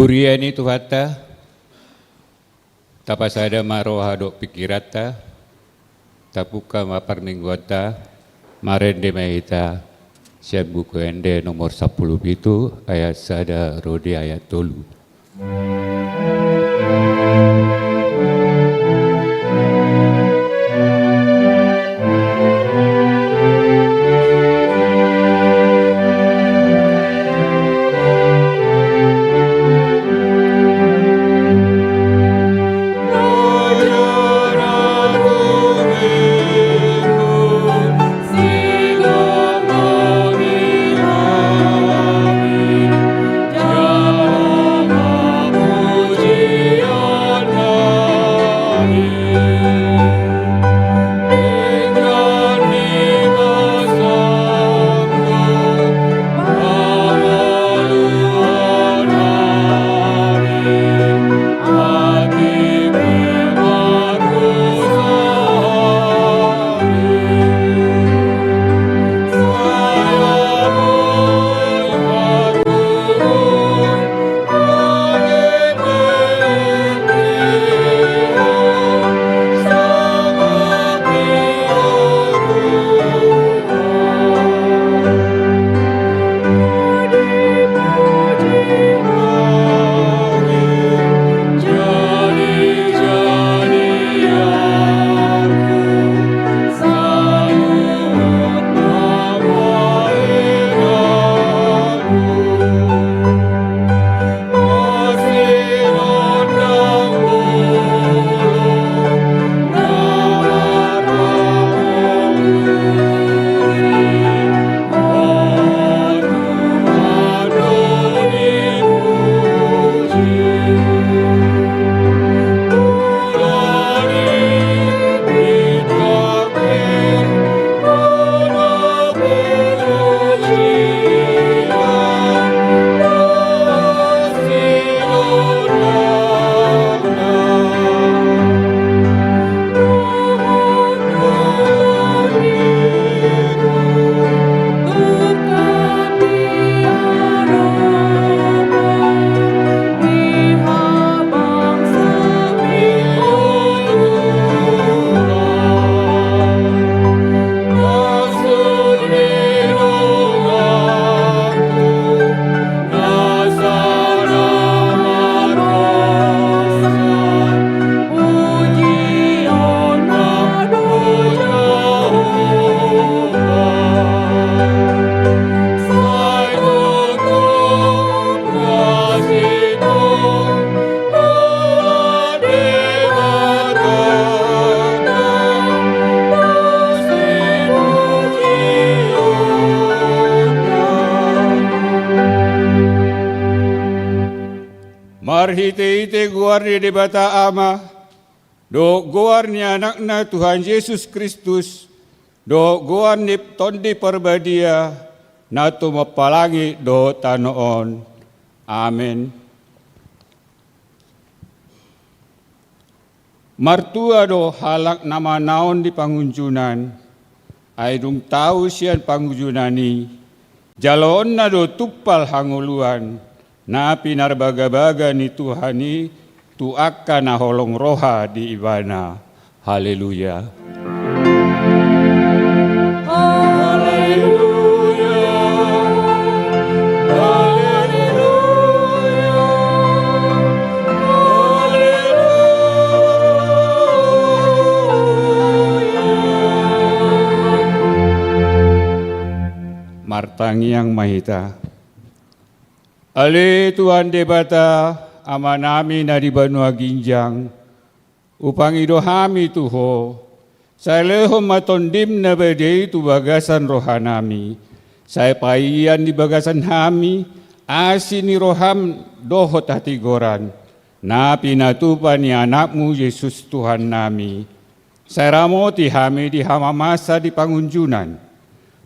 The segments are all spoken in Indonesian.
Huriani Tuhata, tapasada maroha dok pikirata, tapuka maparninggota, marende mahita, siap buku ende nomor 10 itu ayat sada rodi ayat 3. Marhite guarni de bata ama, do guarni anakna Tuhan Yesus Kristus, do guarni tondi perbadia, natu mapalangi do tanoon. Amin. Martua do halak nama naon di pangunjunan, aidung tahu sian pangunjunani, jalonna do tupal hanguluan, na pinarbaga-baga ni Tuhani tu akan naholong roha di ibana. Haleluya. Haleluya. Haleluya. Haleluya. Martangi yang mahita. Ale Tuhan debata amanami na di Banua Ginjang, upang idohami tuho, saya leho matondim na badai tu bagasan rohanami, saya paian di bagasan hami, asini roham dohot hati goran, na pinatupan ni anakmu Yesus Tuhan nami, saya ramoti hami di hama masa di pangunjunan,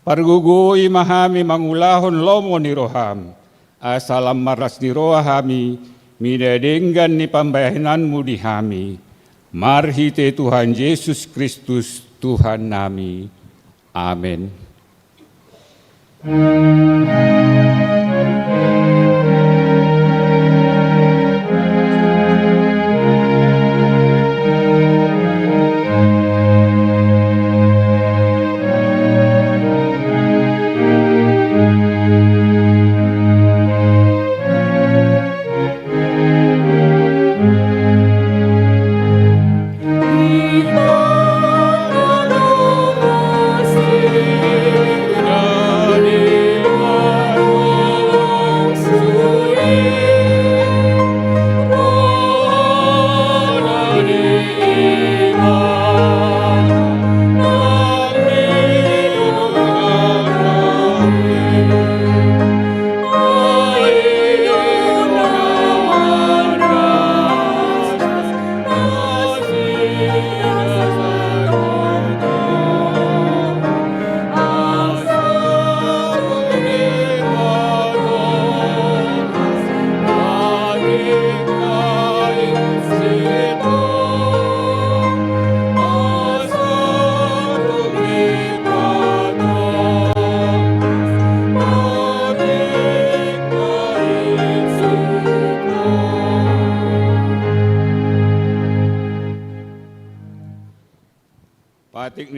pargugui mahami mangulahon lomo ni roham, asalam maras di roha hami, midadenggan ni pambayananmu di hami. Marhite Tuhan Yesus Kristus Tuhan nami. Amin.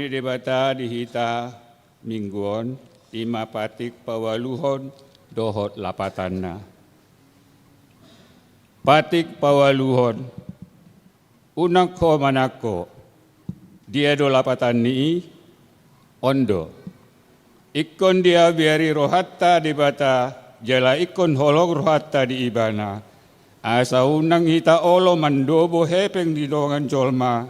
debata dihita mingguon, ima patik pawaluhon, dohot lapatanna. Patik pawaluhon, unang ko manako, dia do lapatan ni ondo. Ikon dia biari rohatta debata, jala ikon holog rohatta di ibana. Asa unang hita olo mandobo hepeng di dongan jolma,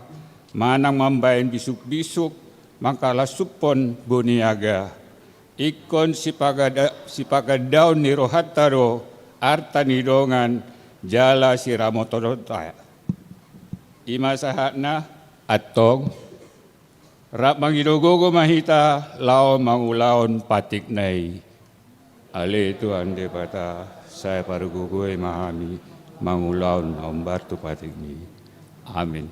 manang mambain bisuk-bisuk, mangkala supon buniaga. Ikon sipagadaw ni rohatta do, arta ni dongan, jala siramotodota. Ima sahatna, atong, rap mangidogogo mahita, lao mangulaon patik nai. Ale Tuhan debata, saya parugugoy mahami, mangulaon naumbar tu patik ni. Amin.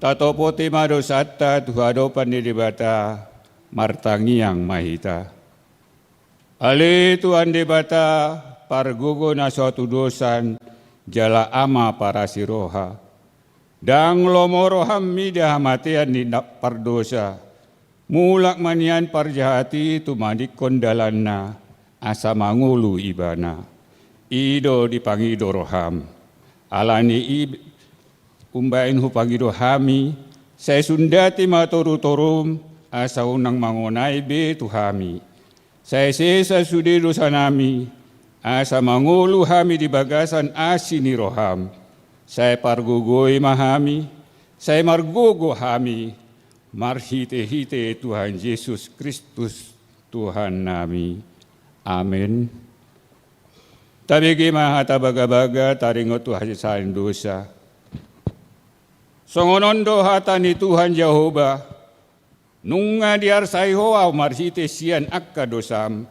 Tato poti madosata tuhado pandidibata martangiang mahita. Ale Tuhan debata pargogo na suatu dosan jala ama para siroha. Dang lomoroham mida hamatian ni pardosa. Mulak manian parjahati tumadik kondalanna asa mangulu ibana. Ido dipangido roham. Alani umbain hupangido hami, saya sundati matoru-torum, asa unang mangonai be tuhami. Saya sesa sudi dosanami, asa mangulu hami di bagasan asini roham. Saya pargogoi mahami, saya margogo hami, marhite-hite Tuhan Yesus Kristus Tuhan nami. Amin. Tabigi mahata baga-baga taringot Tuhan sain dosa. Songonondo hata ni Tuhan Jehovah, nunga diar sai hoau marhite sian akka dosam,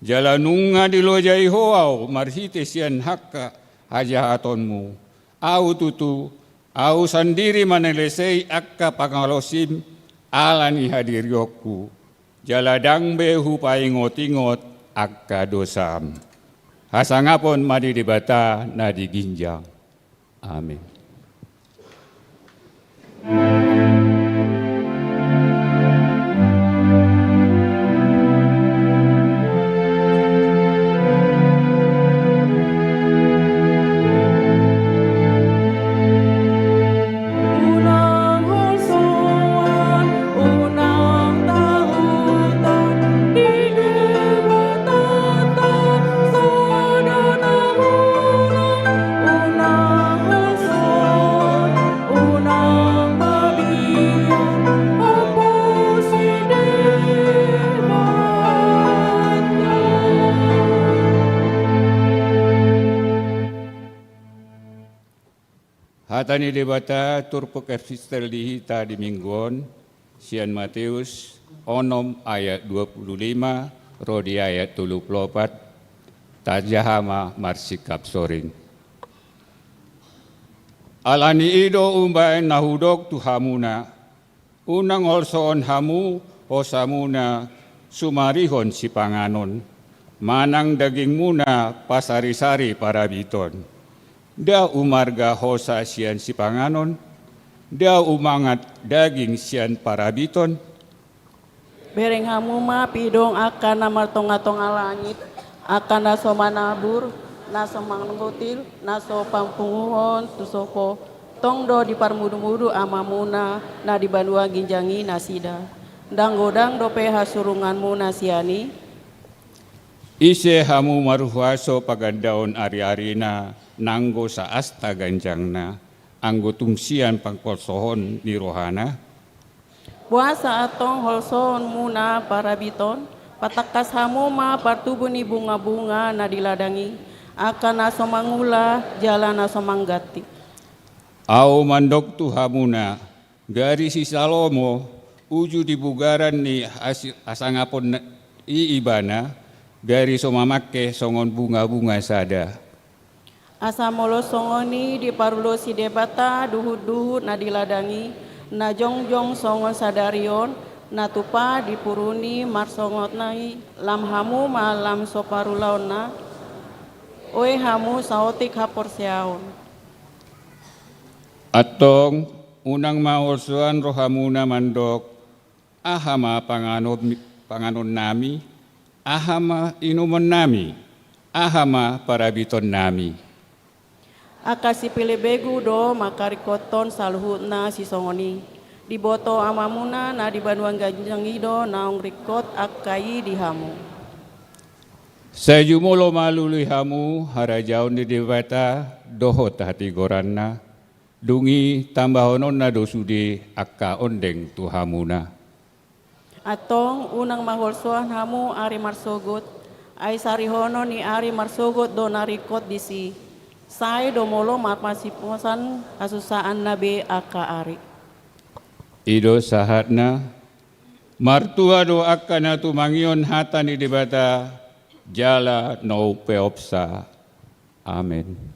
jala nunga dilojai hoau marhite sian hakka hajahatonmu, au tutu, au sandiri manelesei akka pangalosim, alani hadiryoku, jala dangbe hupai ngot-ingot akka dosam. Hasangapon madi dibata nadi ginjang. Amin. Hatani debata turpuk epistel dihita di mingguon, sian Matius, onom ayat 25, rodi ayat 34, tajahama marsikap soring. Alani ido umbaen nahudok tuhamuna, unang olsoon hamu osamuna sumarihon si panganon, manang daging muna pasari-sari parabiton. Da umarga hosa sian si panganon, da umangat daging sian parabiton. Bereng hamu ma pidong akan namal tonga-tonga langit, akan naso manabur, naso manggotil, naso pampunguhon, tusoko, tongdo di parmudu-mudu amamuna, na di banua ginjangi nasida. Danggo-dangdo peha surunganmu nasiani, ise hamu maruhuaso pagandaon ari-arina, nanggo sa asta ganjangna, anggo tungsian pangkolsohon ni rohana, puasa atong holson muna parabiton, patakas hamuma partubu ni bunga-bunga na diladangi, akan naso mangula, jalan naso manggati. au mandok tu hamuna, gari si Salomo, uju di bugaran ni asangapon ibana, gari somamake songon bunga-bunga sada. Asa molo songoni di parulo si debata duhut-duhut na diladangi, na jongjong songon sadarion, na tupa dipuruni marsongot nai, lam hamu malam soparulaon na, oe hamu saotik haporseaon. Atong unang maorsuan rohamuna mandok, ahama panganon nami, ahama inuman nami, ahama parabiton nami. Akasi pilebegu do makarikoton saluhut na si songoni. Diboto amamuna na di banuang ganjangido naong rikot akai di hamu. Sa jumulo maluluy hamu, harajaon di debata, dohot hati goranna, dungi tambahonon na dosudi akka ondeng tu hamuna. Atong unang maholsoan hamu ari marsogot, ay sarihono ni ari marsogot do narikot disi. Say domolo matmasiposan kasusaan nabe aka ari. Ido sahatna, martua do akka na tumangion hata ni debata, jala no peopsa. Amen.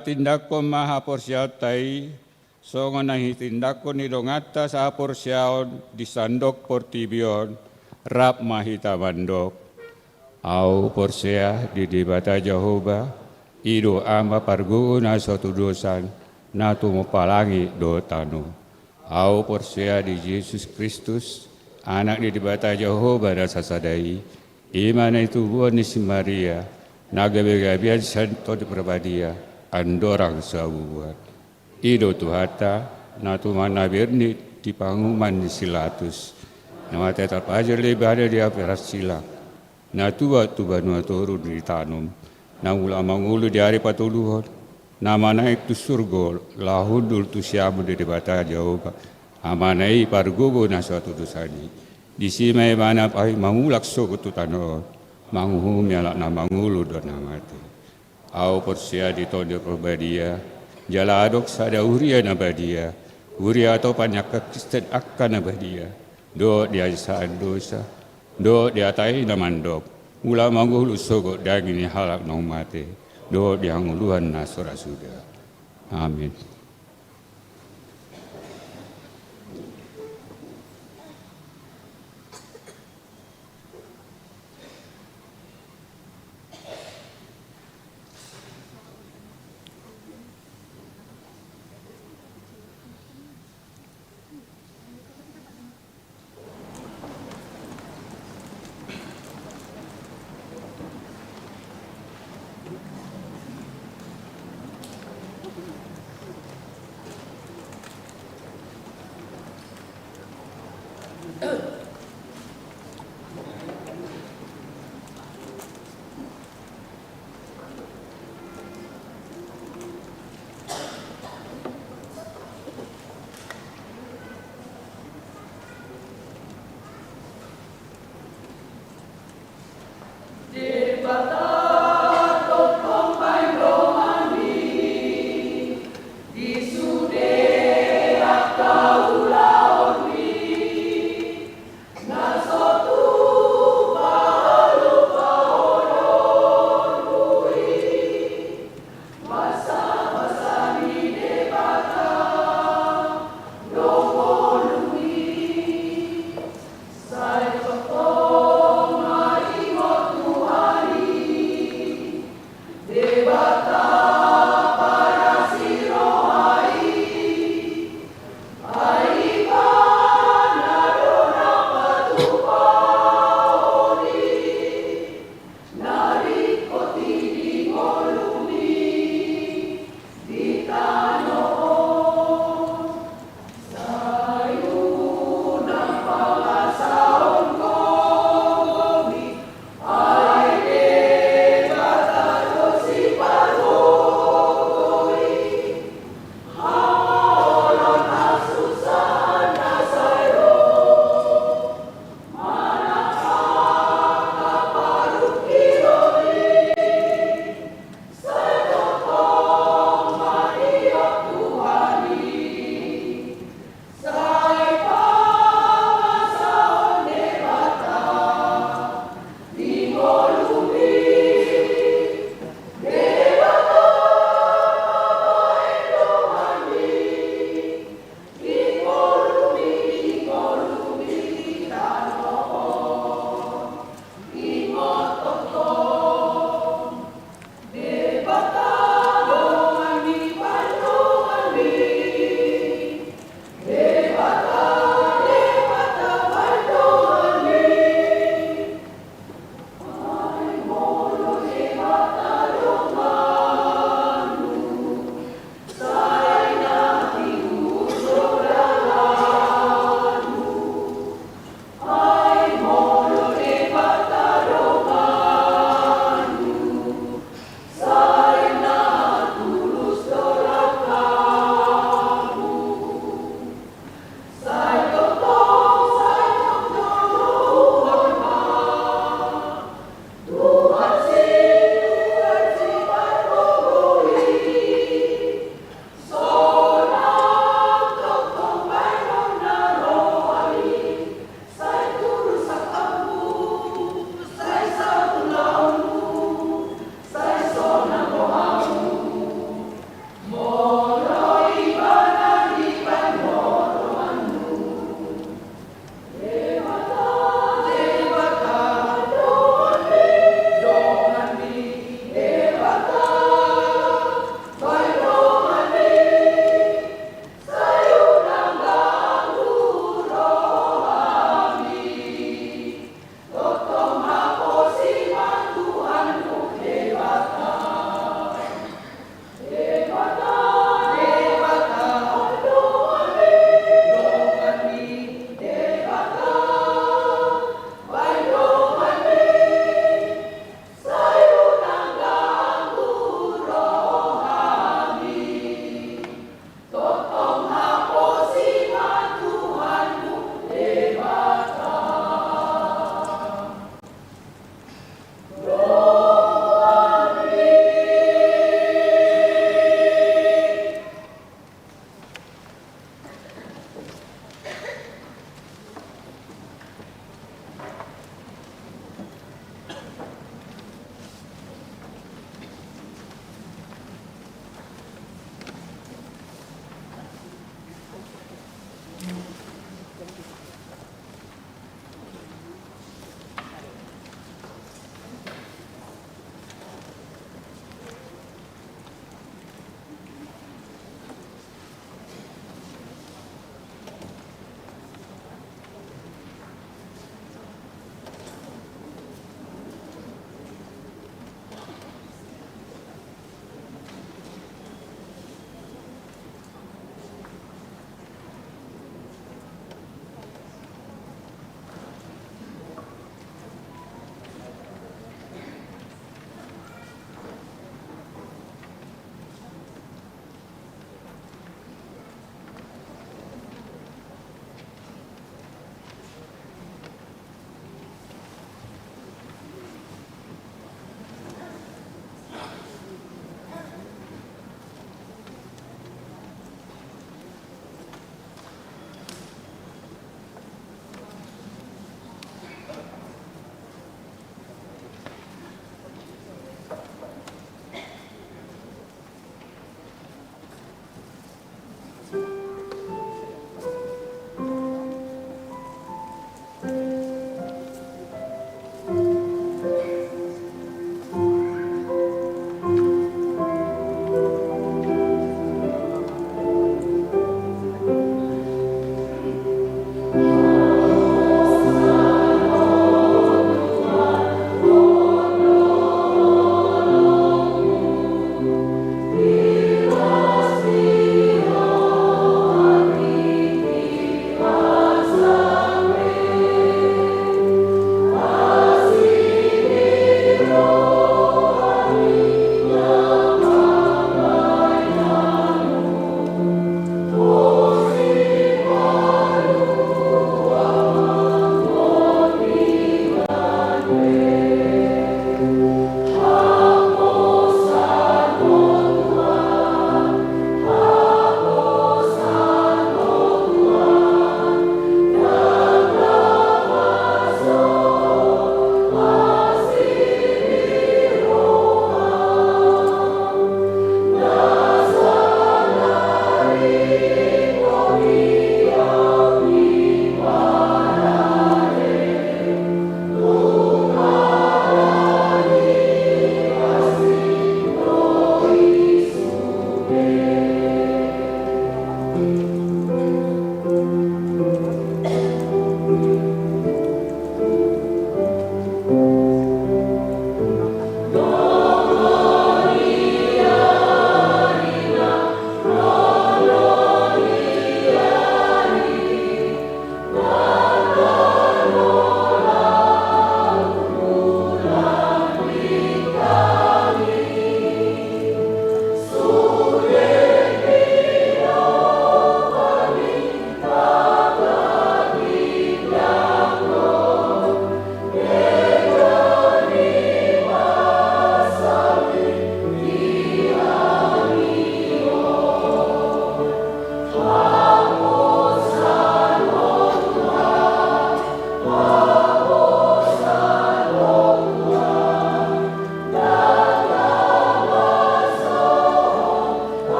Tindak ko mahaporsyaw tay, so nga nahitindak ko nilongata sa haporsyaw di sandok portibion, rap mahita mandok. Au porsya di dibata Jehovah, ido ama parguna sa tudusan, na tumupalangi do tanu. Au porsya di Yesus Kristus, anak di dibata Jehovah dan sasadai, iman itu buat ni si Maria, nagabigabian santo di perbadia, andorang sabuat. Ido tuhata, na tumana birni di panguman di silatus, nama tetap aja lebih ada di aperas silak. Na tua tu banua toru di tanum, na ulama ngulu di hari patuluhon, nama naik tu surgol, lahudul tu siamu di debata Jehovah, amanai pargogo na suatu dosani. Di simai mana pai mangulak sok tu tanor, manguhum yalak na mangulu do namate. Au persia di tonde perbadia, jala adok sada uria nabadia, uria atau panyak Kristen akan nabadia, do dia saan dosa, do dia tai namandok, ulama ngulu sogok daging halak nong mate, doa yang uluhan nasura sudah. Amin.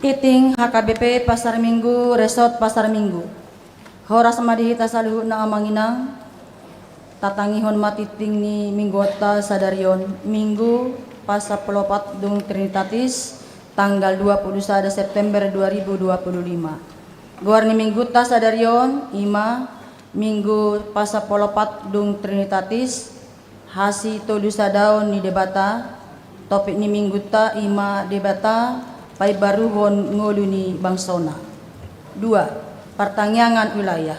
Iting HKBP Pasar Minggu Resort Pasar Minggu. Horas madihita saluhut na amanginang tatangihon matiting ni Minggota Sadarion Minggu Pasa Pelopat Dung Trinitatis tanggal 21 September 2025. Guar ni Minggota Sadarion Ima Minggu Pasa Pelopat Dung Trinitatis hasi tolu sadaon ni debata topik ni Minggota Ima debata pai baruhon ngolu ni bangsona. 2. Pertangyangan wilayah.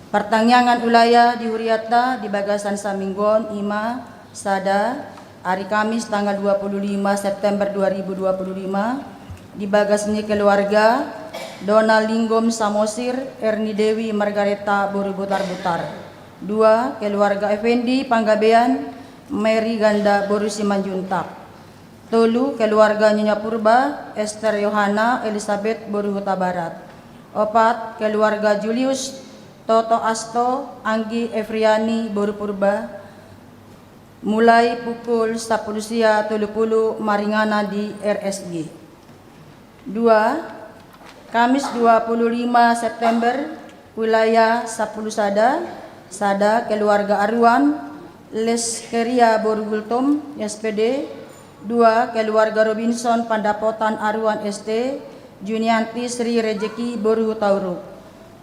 Pertangyangan wilayah di Huriata di Bagasan Saminggon Ima Sada hari Kamis tanggal 25 September 2025 di Bagasni keluarga Donald Linggom Samosir Erni Dewi Margareta Boru-Butar-Butar. 2. Keluarga Effendi Panggabean Mary Ganda Boru Simanjuntak. 3. Keluarga Nyonya Purba Esther Yohana Elizabeth Boru Huta Barat. 4. Keluarga Julius Toto Asto Anggi Efriani Boru Purba mulai pukul 10.30 Maringana di RSG. 2. Kamis 25 September wilayah 10 Sada keluarga Arwan Leskeria Boru Gultom SPD. 2. Keluarga Robinson Pandapotan Arwan ST Junianti Sri Rejeki Boru Tauruk.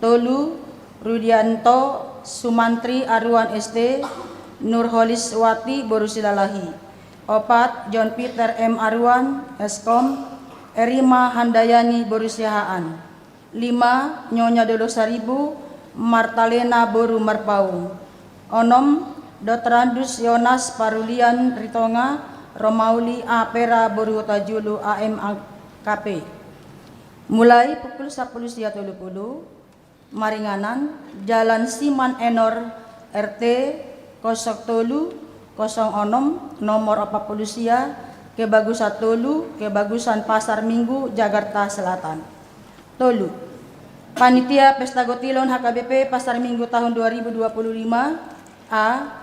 3. Rudianto Sumantri Arwan ST Nurholis Wati Boru Silalahi. 4. John Peter M Arwan Eskom Erima Handayani Boru Sihaan. 5. Nyonya Dolo Saribu Martalena Boru Marpaung. 6. Dr. Andus Yonas Parulian Ritonga Romauli Apera Boru Tajulu AM KP. Mulai pukul 10.30 Maringanan Jalan Siman Enor RT 0306 nomor 40 Kebagusan Tolu Kebagusan Pasar Minggu Jakarta Selatan. Tolu Panitia Pesta Gotilon HKBP Pasar Minggu tahun 2025. A.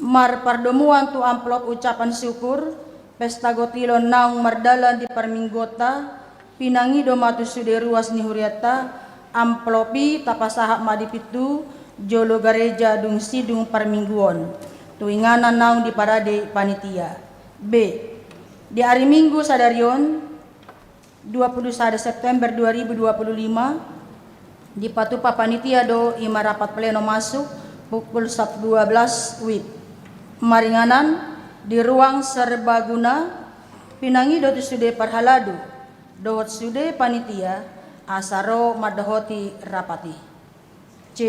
Mar pardomuan tu amplop ucapan syukur Pesta Gotilon naung mardalan di Parminggota pinangido matu sude ruas ni Huriata amplopi tapasahak madipitu jolo gareja dung sidung Parmingguon tuinganan naung di parade panitia. B. Di hari Minggu Sadarion 21 September 2025 di Patupa panitia do ima rapat pleno masuk pukul 12 WIB. Maringanan di ruang serbaguna pinangido tu sude parhaladu dohot sude panitia asaro madahoti rapati. C.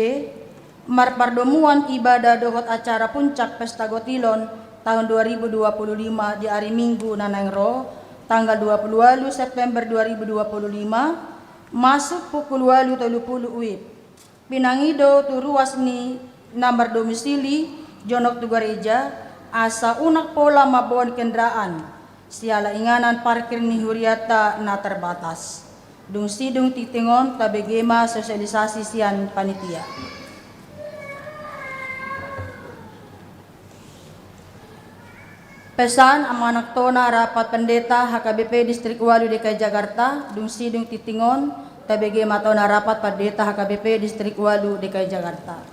Marpardomuan ibadah dohot acara puncak Pesta Gotilon tahun 2025 di hari Minggu Nanangro tanggal 28 September 2025 masuk pukul 8.30 WIB. Pinangido tu ruas ni nomor domisili Jonok tu Gareja asa unak pola mabon kendaraan siala inganan parkir ni Huriata na terbatas. Dung sidung titingon tabegema sosialisasi sian panitia. Pesan amanak tona rapat pendeta HKBP Distrik Walu DKI Jakarta dung sidung titingon tabegema tona rapat pendeta HKBP Distrik Walu DKI Jakarta.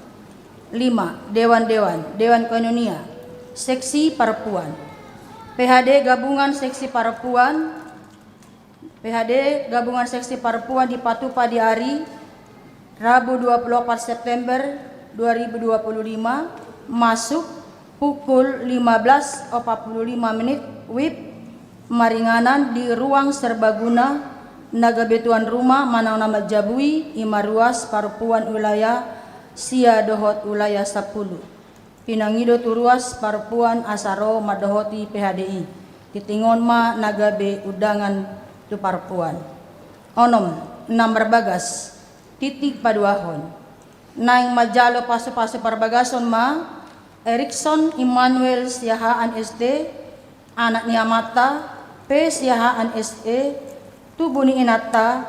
5. Dewan Koinonia Seksi Perempuan PHD Gabungan Seksi Perempuan Seksi Perempuan di Patupa di hari Rabu 24 September 2025 masuk pukul 15.45 WIB Maringanan di ruang serbaguna Nagabetuan Rumah Manang Nama Jabui Ima Ruas Perempuan wilayah Sia Dohot wilayah 10 Pinangido Turuas Perempuan Asaro Madohoti PHDI Titingon Ma Nagabe Udangan tu Perempuan. 6 Bagas titik paduahon naing majalo pasu-pasu perbagason ma Erikson Immanuel Siahaan SD anak Niamata P Siahaan SE Tubuni Inata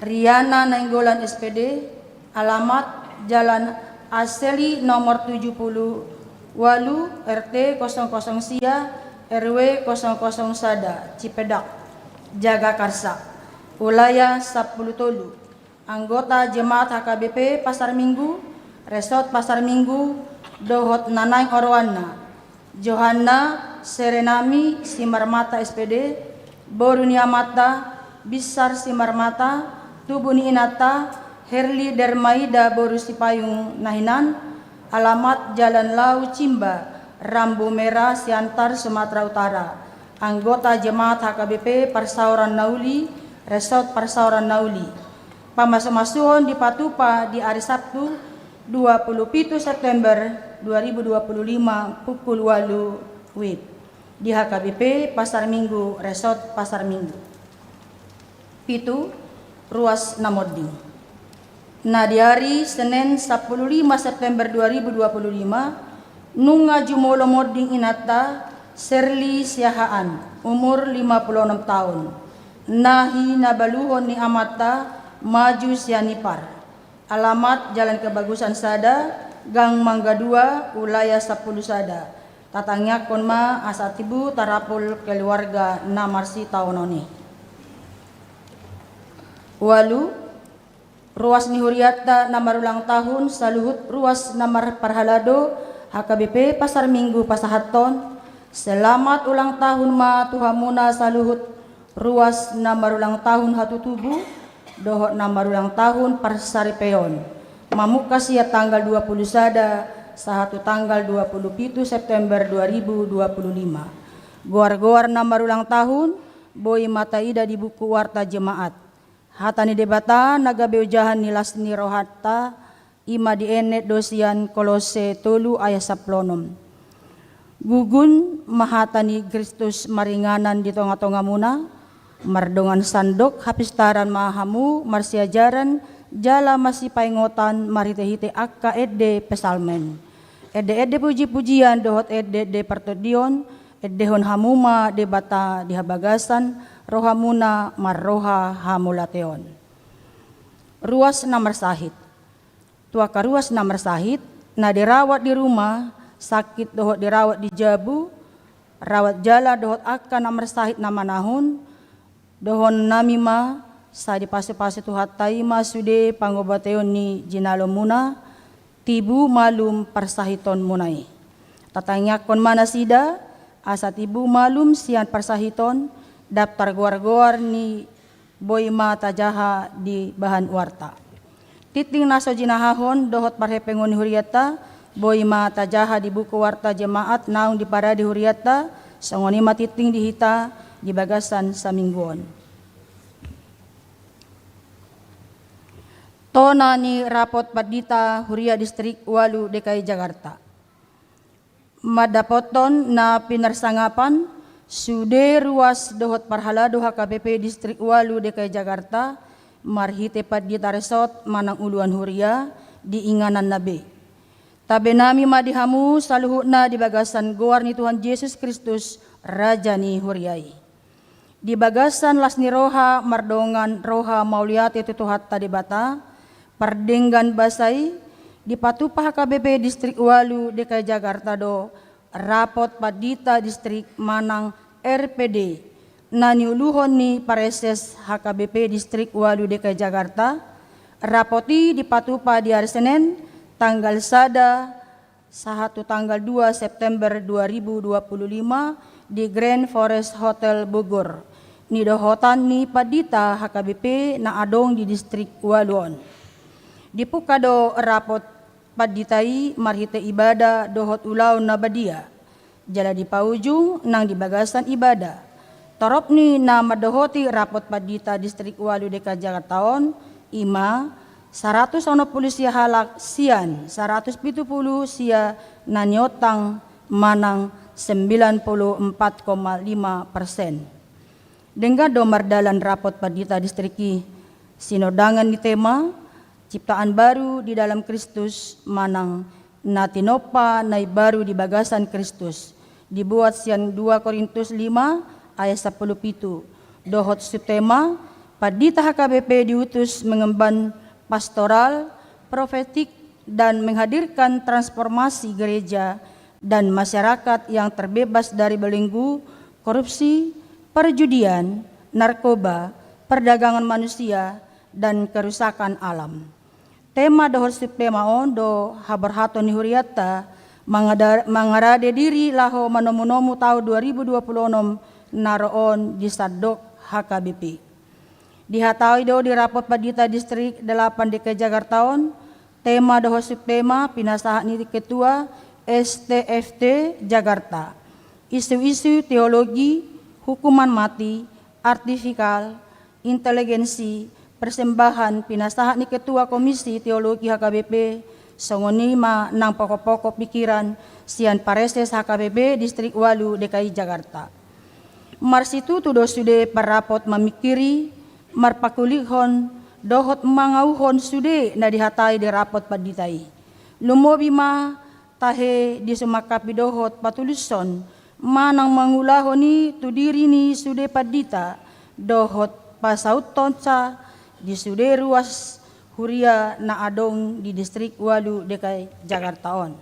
Riana Nainggolan SPD alamat Jalan Aseli nomor 70 Walu RT 00 Sia RW 00 Sada Cipedak Jagakarsa. Ulaya 10 tolu. Anggota Jemaat HKBP Pasar Minggu, Resort Pasar Minggu, Dohot Nanay Orwana, Johanna Serenami Simarmata SPD, Borunia Mata, Bisar Simarmata, Tubuni Inata, Herli Dermaida Borusi Payung Nahinan, alamat Jalan Lau Cimba, Rambu Merah, Siantar, Sumatera Utara. Anggota Jemaat HKBP Persauran Nauli, Resort Persauran Nauli. Pamasuk-masuhon di Patupa di hari Sabtu 27 September 2025 pukul 8 WIB di HKBP Pasar Minggu, Resort Pasar Minggu. Pitu, ruas Namoding. Nah di hari Senin 15 September 2025, nunga jumolo moding inata Serli Siahaan, umur 56 tahun. Nahi nabaluhon ni amata maju sianipar. Alamat Jalan Kebagusan Sada, Gang Mangga 2, Ulaya 10 Sada. Tatangnya konma asatibu tarapul keluarga namarsi taunoni. Walu ruas nihuriata namar ulang tahun saluhut ruas namar parhalado HKBP Pasar Minggu Pasahaton. Selamat ulang tahun ma tuhamuna saluhut ruas namar ulang tahun hatutubu dohot namar ulang tahun Parsaripeon. Mamukas ya tanggal 20 Sada sahatu tanggal 27 September 2025. Goar-goar namar ulang tahun Boy Mataida di buku Warta Jemaat. Hatani debata naga beujahan nilas ni rohata ima di enet dosian Kolose tolu ayat 10. Gugun mahatani Kristus maringanan di tonga-tonga muna mardongan sandok hapistaran mahamu marsiajaran jala masih paingotan marite-hite akka edde pesalmen edde puji-pujian dohot edde partodion eddehon hamuma debata dihabagasan rohamuna marroha hamulateon. Ruas namar sahid. Tuaka ruas namar sahid na dirawat di rumah, sakit dohot dirawat di jabu, rawat jala dohot akka namar sahid nama nahun, dohon namima sa di pase-pase tuhat taima sude pangobateon ni jinalo muna, tibu malum parsahiton munai. Tatangyakon mana sida, asa tibu malum sian parsahiton, daftar goar-goar ni Boy Mata Jaha di bahan warta. Titing naso jinahahon dohot parhepengon huriata Boy Mata Jaha di buku warta jemaat naung di paradi huriata sangoni matiting dihita di bagasan sa mingguon. Tona ni rapot padita huria distrik Walu DKI Jakarta. Madapoton na pinarsangapan sude ruas dohot parhalado HKBP distrik Walu DKI Jakarta marhite padita resort manang uluan huria di inganan nabe. Tabe nami madihamu saluhutna di bagasan goar ni Tuhan Yesus Kristus Raja ni huriai. Di bagasan las ni roha mardongan roha mauliate tutuhat tadibata pardenggan basai di Patupa HKBP distrik Walu DKI Jakarta do rapot padita distrik manang RPD na niuluhon ni Pareses HKBP distrik Walu DKI Jakarta rapoti di Patupa di hari Senin tanggal sada sahatu tanggal 2 September 2025 di Grand Forest Hotel Bogor ni dohotan ni padita HKBP na adong di distrik Waluon. Di pukado rapot paditai marhite ibadah dohot ulaw na badia jala di paujung nang di bagasan ibadah torop ni na madohoti rapot padita distrik Walu DKI Jakartaon ima 100 sia halak sian 170 sia nanyotang manang 94,5%. Dengga domardalan rapot padita distriki sinodangan di tema ciptaan baru di dalam Kristus manang natinopa nai baru di bagasan Kristus dibuat sian 2 Korintus 5 ayat 10 pitu dohot subtema padita HKBP diutus mengemban pastoral profetik dan menghadirkan transformasi gereja dan masyarakat yang terbebas dari belenggu korupsi, perjudian, narkoba, perdagangan manusia, dan kerusakan alam. Tema dohor supema on do habarhato ni huriata mangarade diri laho manomu-nomu tahun 2026 naroon di Sadok HKBP. Dihatau do di rapot Padita Distrik 8 DKI Jakartaon, tema dohor supema pinasahan ni Ketua STFT Jakarta. Isu-isu teologi, hukuman mati, artifikal, inteligensi, persembahan pinasahan ni Ketua Komisi Teologi HKBP, songonima nang pokok-pokok pikiran sian pareses HKBP Distrik 8 DKI Jakarta. Marsitu tudo sude parapot memikiri, marpakulihon, dohot mangauhon sude na dihatai di rapot paditai. Lumobi ma tahe di sumakapi dohot patuluson, manang mangulahoni tudiri ni sude padita, dohot pasauton sa di sude ruas huria na adong di Distrik 8 DKI Jakartaon.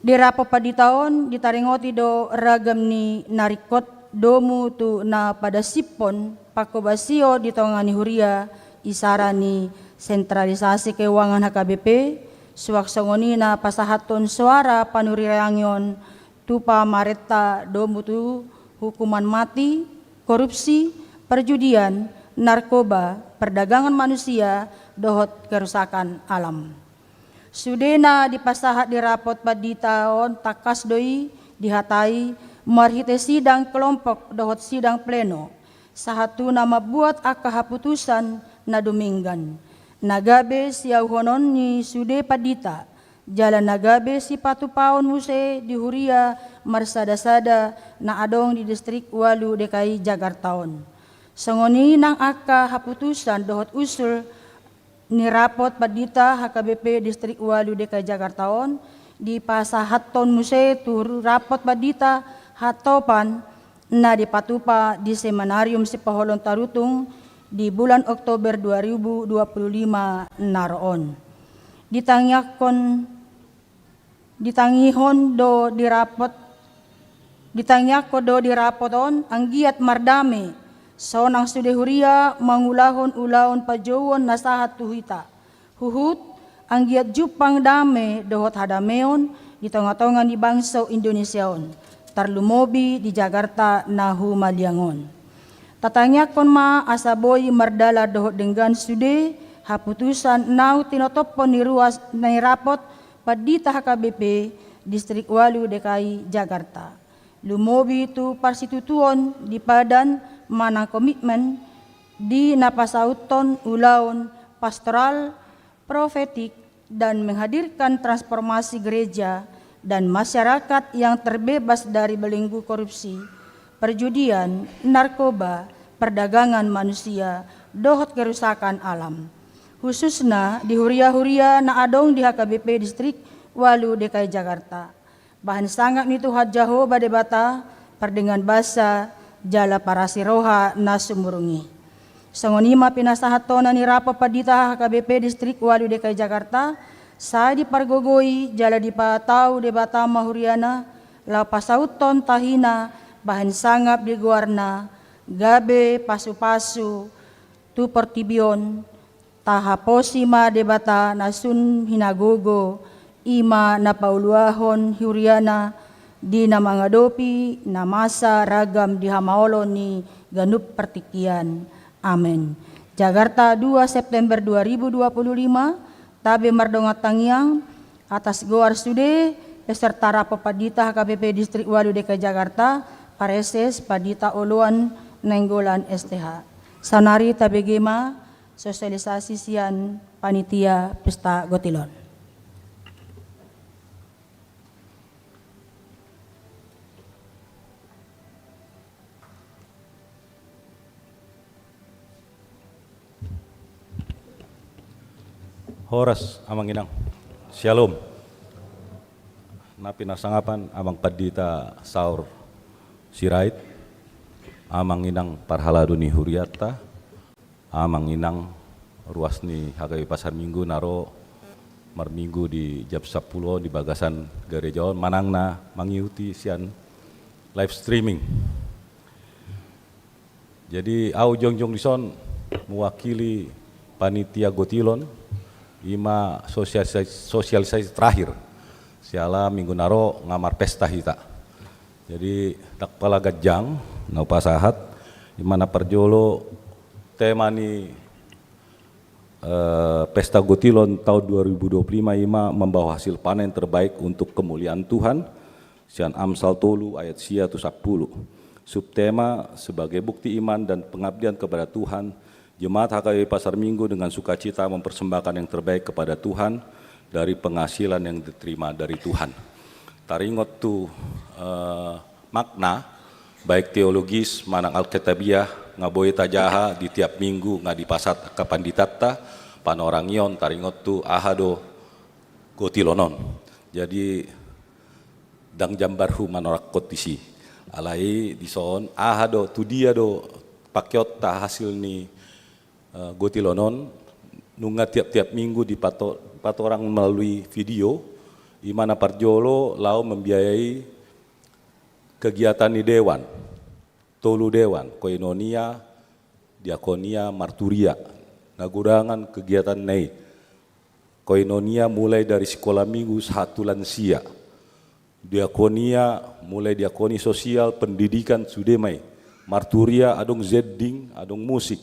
Di rapo paditaon ditaringoti do ragam ni narikot domu tu na pada sipon pakobasio di tongani huria isara ni sentralisasi keuangan HKBP suwaksongoni na pasahaton suara panurirangion tupa mareta domu tu hukuman mati, korupsi, perjudian, narkoba, perdagangan manusia, dohot kerusakan alam. Sudena dipasahat di rapot paditaon takas doi dihatai marhite sidang kelompok dohot sidang pleno. Sahatu nama buat aka haputusan na duminggan. Nagabe siauhonon ni sude padita. Jalan nagabe si patupaon muse di huria marsada-sada na adong di Distrik 8 DKI Jakartaon. Sangoni nang aka haputusan dohot usul ni rapot padita HKBP Distrik 8 DKI Jakartaon di pasahaton muse tur rapot padita hatopan na dipatupa di seminarium si Paholon Tarutung di bulan Oktober 2025 naroon. Ditangihon do di rapoton ang giat mardame sonang sude huria mangulahon ulaon pajowon nasahat tuhita. Huhut ang giat jupang dame dohot hadameon di tonga-tonga ni bangsa Indonesiaon. Tarlumobi di Jakarta na humaliangon. Tatangyak kon ma asaboy mardala dohot denggan sude haputusan nau tinotopon ni ruas na rapot padita HKBP Distrik 8 DKI Jakarta. Lumobi tu parsitutuon di padan manang komitmen di napasauton ulaon pastoral, profetik dan menghadirkan transformasi gereja dan masyarakat yang terbebas dari belenggu korupsi, perjudian, narkoba, perdagangan manusia, dohot kerusakan alam. Khususnya di huria-huria na adong di HKBP Distrik 8 DKI Jakarta. Bahan sangat nitu hadjaho badebata perdengan basa jala parasiroha na sumurungi. Sangonima pinasahatonan ni Rapa Padita HKBP Distrik 8 DKI Jakarta sa di pargogoi jala di patau debata mahuriana la pasauton tahina bahan sangap di guarna gabe pasu-pasu tu pertibion tahaposima debata nasun hinagogo ima na pauluahon huriana di na mga dopi na masa ragam di hamaolon ni ganup pertikian. Amin. Jakarta 2 September 2025 tabe mardongat tangyang atas goar sude peserta Rapa Padita HKBP Distrik 8 DKI Jakarta pareses Padita Oluan Nenggolan STH. Sanari tabegema sosialisasi sian panitia pesta gotilon. Horas amang inang, shalom. Napi nasangapan amang Padita Saur Sirait, amang inang parhaladu ni huriata, amang inang ruas ni HKBP Pasar Minggu naro marminggu di jam 10 di bagasan gerejaon manang na mangiuti sian live streaming. Jadi au jongjong dison mewakili panitia Gotilon ima sosialisasi terakhir siala minggu naro ngamar pesta hita. Jadi dak pala gajang nau pasahat imana perjolo tema ni pesta Gotilon tahun 2025 ima membawa hasil panen terbaik untuk kemuliaan Tuhan. Sian Amsal Tolu ayat 10. Subtema sebagai bukti iman dan pengabdian kepada Tuhan, Jemaat HKBP Pasar Minggu dengan sukacita mempersembahkan yang terbaik kepada Tuhan dari penghasilan yang diterima dari Tuhan. Taringot tu makna baik teologis manang Alkitabiah ngaboy tajaha di tiap minggu ngadi pasat kapan ditata panorangion taringot tu ahado Gotilonon. Jadi dang jambarhu manorak kotisi alai dison ahado tu dia do pakiot ta hasil ni Gotilonon nunga tiap-tiap minggu di patorang melalui video di mana parjolo lau membiayai kegiatan di dewan tolu dewan koinonia diakonia marturia nagudangan kegiatan nei koinonia mulai dari sekolah minggu satu lansia diakonia mulai diakoni sosial pendidikan sudemai marturia adong zedding adong musik.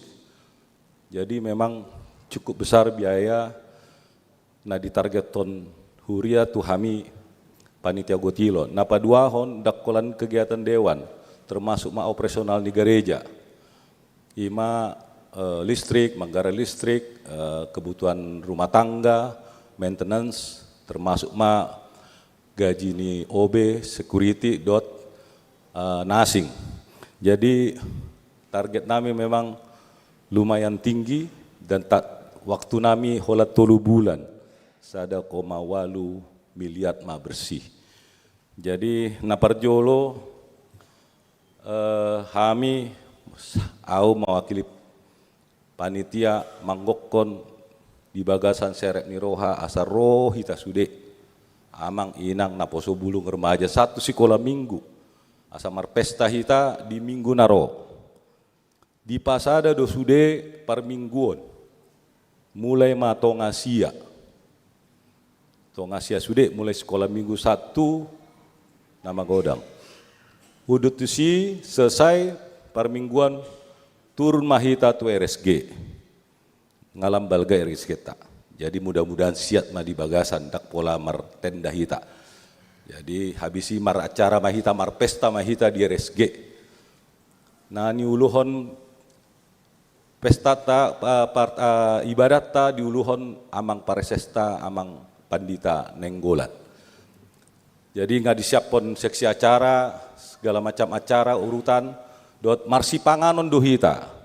Jadi memang cukup besar biaya na ditargeton huria tuhami panitia Gotilon. Napa dua hon dakolan kegiatan dewan termasuk ma operasional di gereja. Ima listrik, manggara listrik, kebutuhan rumah tangga, maintenance termasuk ma gaji ni OB, security, nasing. Jadi target kami memang lumayan tinggi dan waktu nami holat 3 bulan 1,8 miliar ma bersih. Jadi naparjolo kami au mewakili panitia manggokon di bagasan seret ni roha asar roh hita sude amang inang naposo bulung remaja satu sekolah minggu asamar pesta hita di minggu naro di pasada do sude par mingguon mulai ma tongasia sude mulai sekolah minggu 1 nama godang udut tusi selesai par mingguan turun mahita tu RSG ngalam balga RSG tak. Jadi mudah-mudahan siap ma di bagasan dak pola mar tenda hita. Jadi habisi mar acara mahita mar pesta mahita di RSG. Nah ni uluhon pesta ta ibadat ta di uluhon amang paresesta amang pandita nenggolat. Jadi nggak disiapkan seksi acara segala macam acara urutan dot marsi panganon duhita.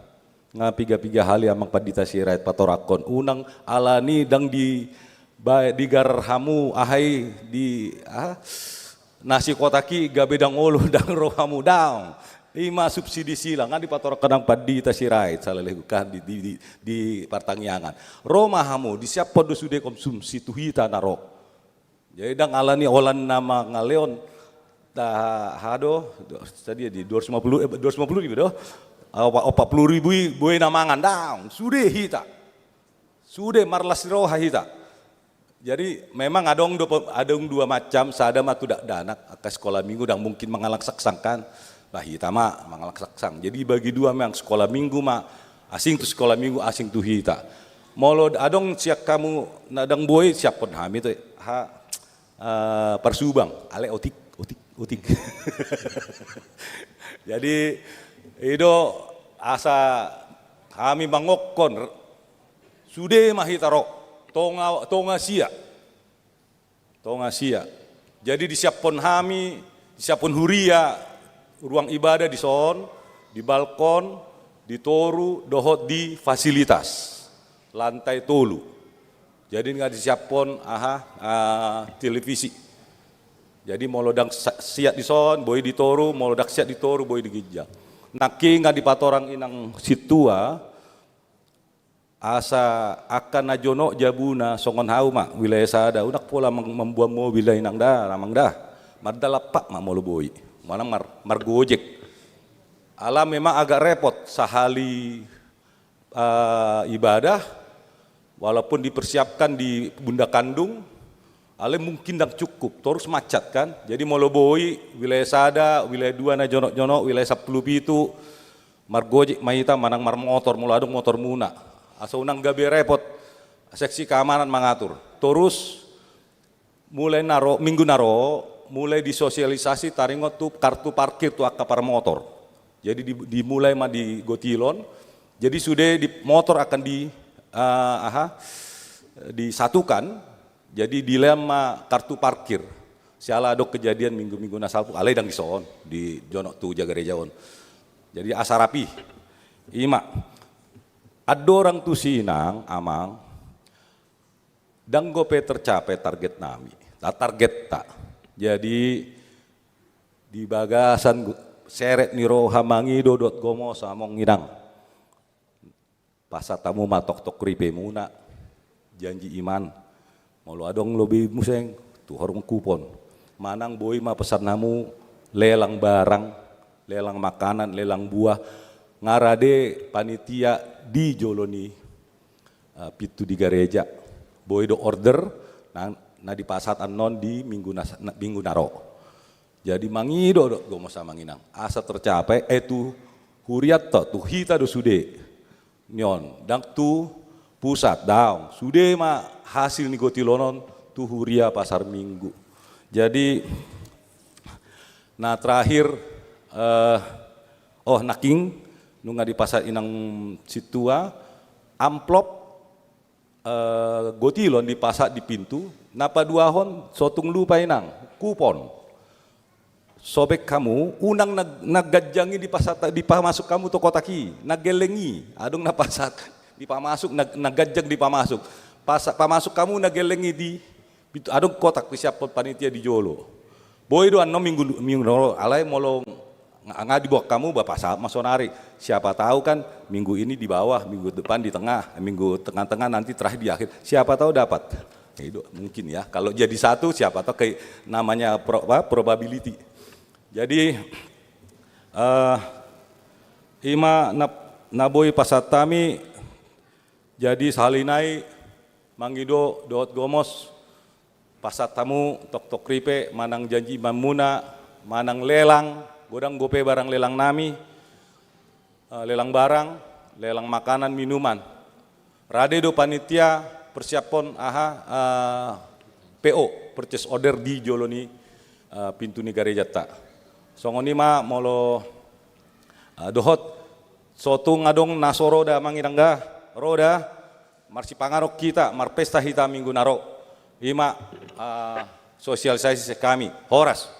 Nga piga-piga hali amang pandita sirait patorakon unang alani dang di garhamu ahai di nasi kotaki gabedang olo dang rohamu dang 5 subsidi silang kan di patorakon ang pandita sirait salalehukan di partangyangan romahamu disiap podo sude konsumsi tuhita narok jadi dang alani olan nama ngaleon dah hado tadi di 250 ribu doh 40 ribu boleh namangan dang sudah hita sudah marlas roha hita jadi memang adong dua macam sada mah tidak danak ke sekolah minggu dan mungkin mengalak saksangkan bah hita mah mengalak saksang jadi bagi dua memang sekolah minggu mah asing tu sekolah minggu asing tu hita molo adong siap kamu nadang boy siap pun hami tu persubang ale otik jadi itu asa kami mangokon sude mahitaro tonga sia jadi disiapkan kami disiapkan huria ruang ibadah di son di balkon di toru dohot di fasilitas lantai tolu jadi nggak disiapkan televisi jadi molodak siap di son boy di toru molodak siap di toru boy di gijang naki nggak di patorang inang situa asa akan najono jabuna songon hau mak wilayah sada unak pola membuat mobil inang dah ramang dah mardalapak mak molo boy mana mar gojek Alam memang agak repot sehali ibadah, walaupun dipersiapkan di Bunda Kandung, ale mungkin dak cukup, terus macet kan. Jadi moloboi, wilayah sada, wilayah dua na jonok-jonok, wilayah 10 pitu, margojek maita manang mar motor, muladong motor muna. Asa unang gabi repot, seksi keamanan mengatur. Terus mulai minggu naro, mulai disosialisasi taringot tuh kartu parkir tuh akapar motor. Jadi dimulai mah di Gotilon. Jadi sudah di motor akan disatukan, jadi dilema kartu parkir. Siala ada kejadian minggu-minggu nasal alai dang dison di jonok tu jaga rejaon. Jadi asa rapi. Ima. Ada orang tu sinang amang dang gope tercapai target nami. Target tak. Jadi di bagasan seret niro hamangi dodot gomo samong ngidang. Pasat tamu matok tok kripe muna janji iman mau adong lebih museng tuh horong kupon manang boy ma pesan namu lelang barang, lelang makanan, lelang buah ngarade panitia di joloni pitu di gereja boy do order na di pasat anon di minggu naro. Jadi mangido do gomo sama nginang asa tercapai itu huriat tuh hita do sude nyon dang tu pusat daun sudah mah hasil ni Gotilonon tu huria pasar minggu. Jadi nah terakhir naking nunga di pasar inang situa amplop Gotilon di pasar di pintu napa 2 hon sotung lupa inang kupon sobek kamu unang naggadjangi di pasat di pamasuk kamu to kotaki nagelengi adong napasat di pamasuk naggadjang di pamasuk pamasuk kamu nagelengi di adong kotak siap panitia di jolo boy do anno minggu alai molong ngadi buat kamu bapak masonari siapa tahu kan minggu ini di bawah minggu depan di tengah minggu tengah-tengah nanti terakhir di akhir siapa tahu dapat itu mungkin ya kalau jadi satu siapa tahu kayak namanya probability. Jadi ima naboy pasatami jadi salinai mangido dot gomos pasatamu tok kripe manang janji mamuna manang lelang godang gope barang lelang nami lelang barang lelang makanan minuman rade do panitia persiapon PO purchase order di joloni pintu ni gereja tak. Songoni ma molo dohot sotu ngadong nasoroda mangirangga roda marsi pangarok kita marpesta hita minggu naro ima sosialisasi kami horas.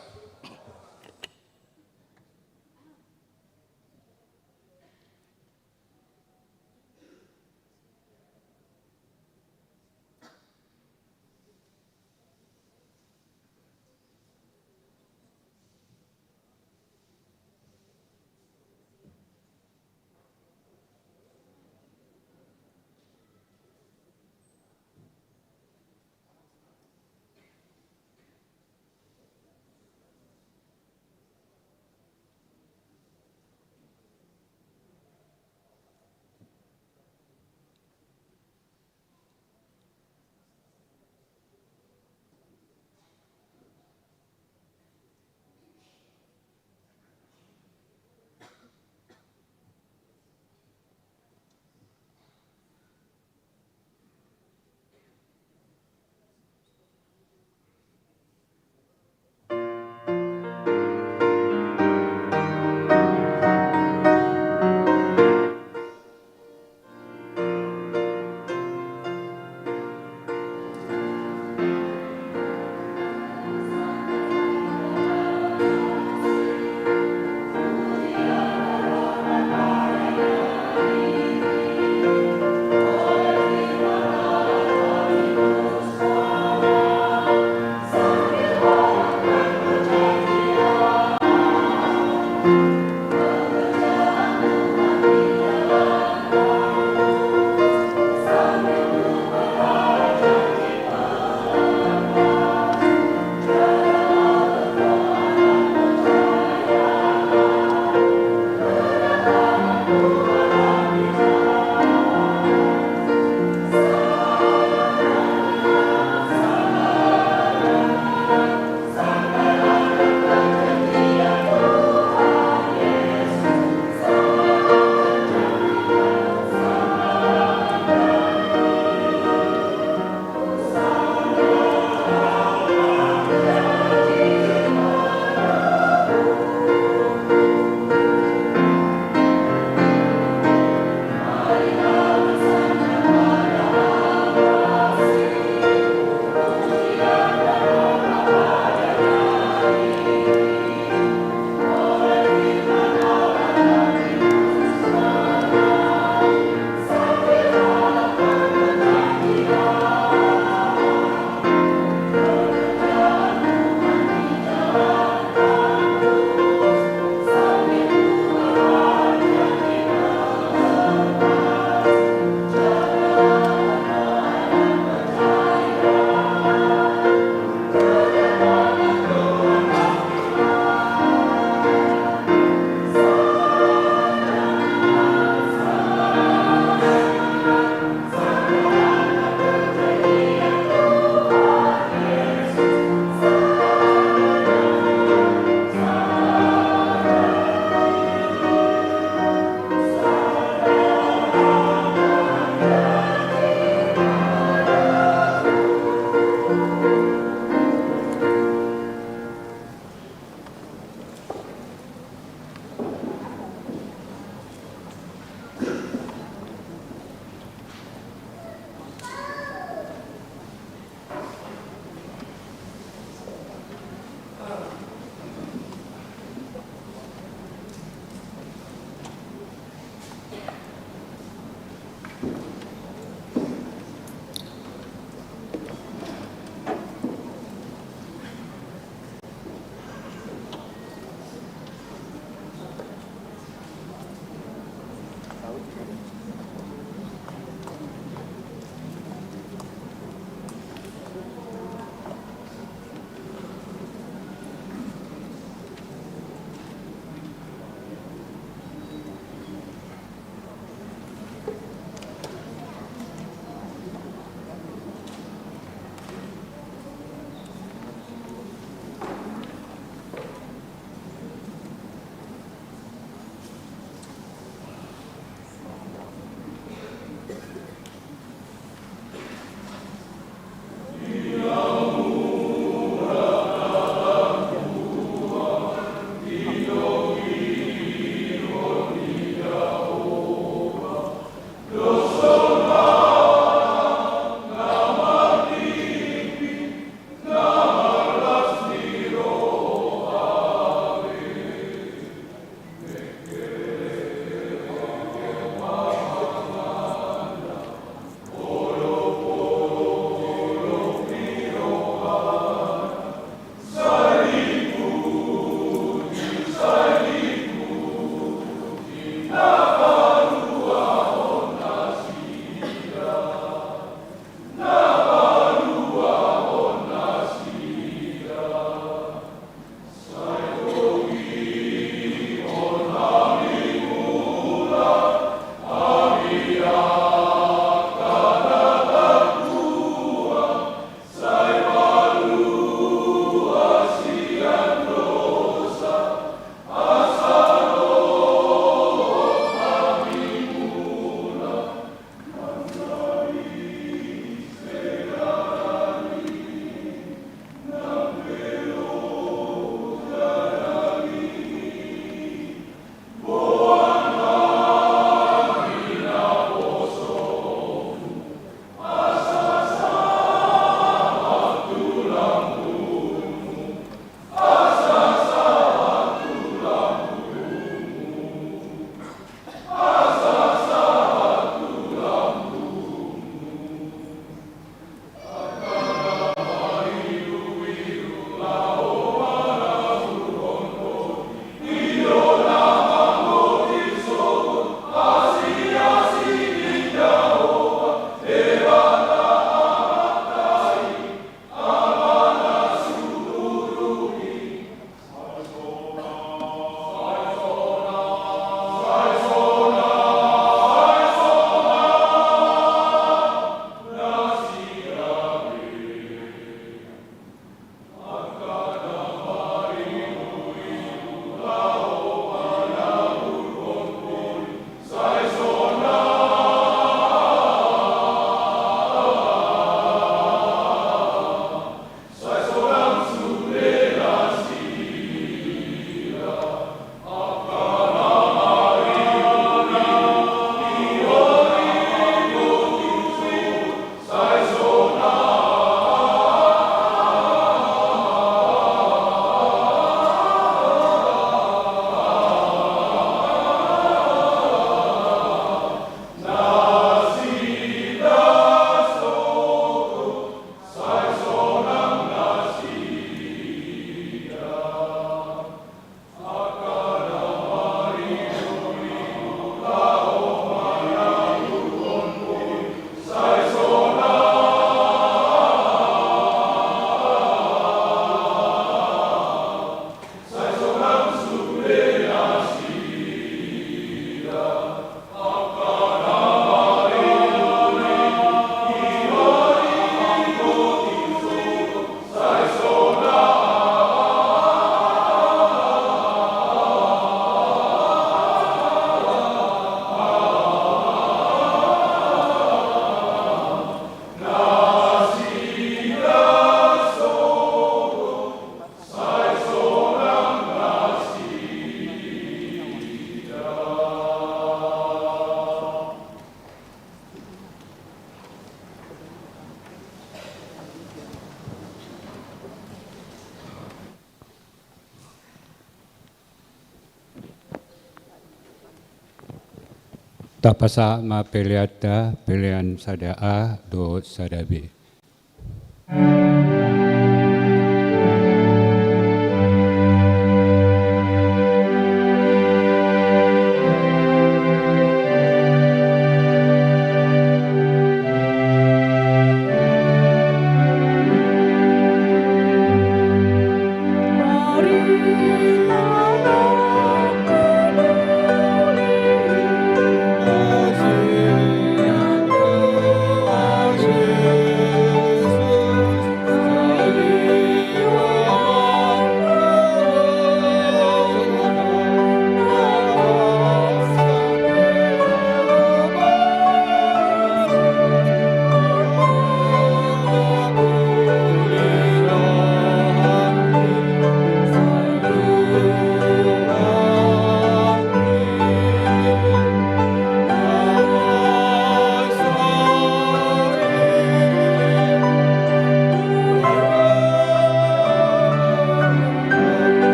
Tapasa ma peleata pelean sada A do sada B.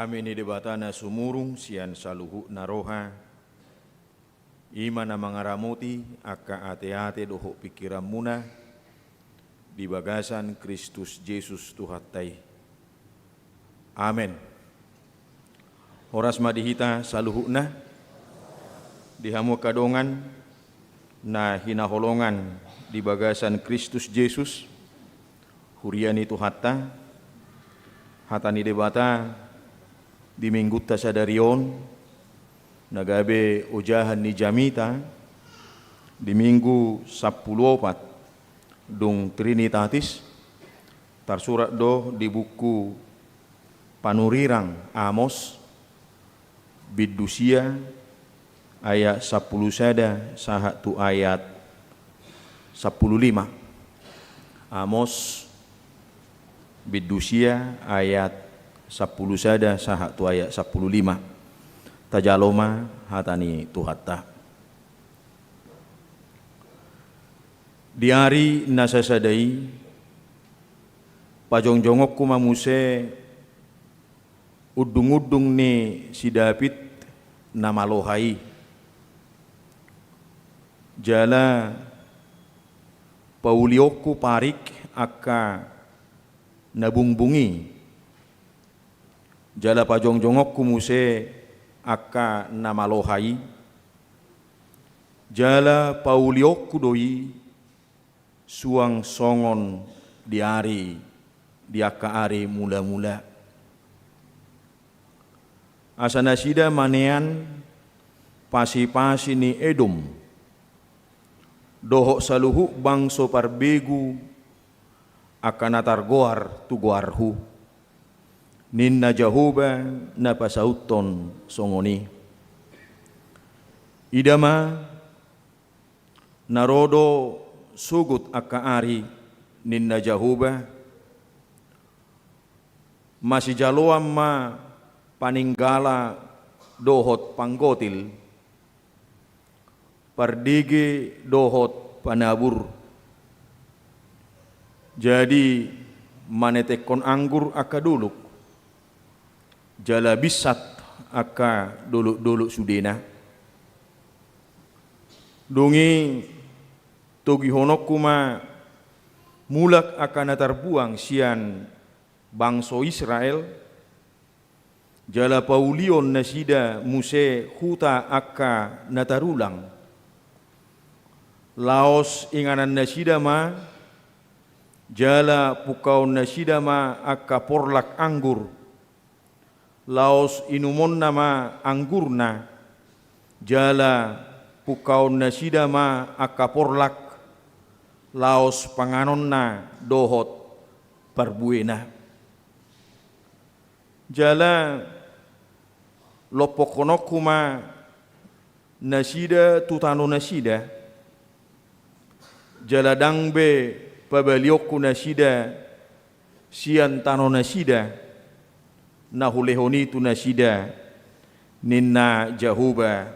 kami ni debatana sumurung sian saluhu naroha imana mangaramuti aka ate-ate doho pikiran muna di bagasan Kristus Yesus Tuhatai. Amin. Horas madihita saluhuna dihamu kadongan na hinaholongan di bagasan Kristus Yesus huriani Tuhatta hatani debata di minggu tasadarion nagabe ujahan ni jamita di minggu 14 dung Trinitatis tersurat do di buku panurirang Amos bidusia ayat 10 sada sahatu ayat 15. Amos bidusia ayat 10 sada sahatu ayat 15. Tajaloma hatani Tuhatta. Di hari nasasadai pajongjongok kumamuse udung-udung ni si David namalohai jala paulioku parik aka nabungbungi jala pajongjongok kumuse aka namalohai jala paulioku doi suang songon di hari di aka ari mula-mula asana sida manean pasi-pasi ni Edom dohok saluhu bangso parbegu akan atargoar tu goarhu ninna jahuba na pasauton songoni idama narodo sugut aka ari ninna jahuba masih jaloam ma paninggala dohot panggotil pardigi dohot panabur jadi manetekon anggur aka duluk jala bisat aka duluk-duluk sudena dungi togi honok kuma mulak akan natarbuang sian bangso Israel jala paulion nasida muse huta aka natarulang laos inganan nasida ma jala pukau nasida ma aka porlak anggur laos inumon nama anggurna jala pukau nasida ma aka porlak laos panganonna dohot parbuena jala lopokonokuma nasida tutano nasida jala dangbe pabaliokku nasida sian tano nasida nahulehoni tu nasida ninna jahuba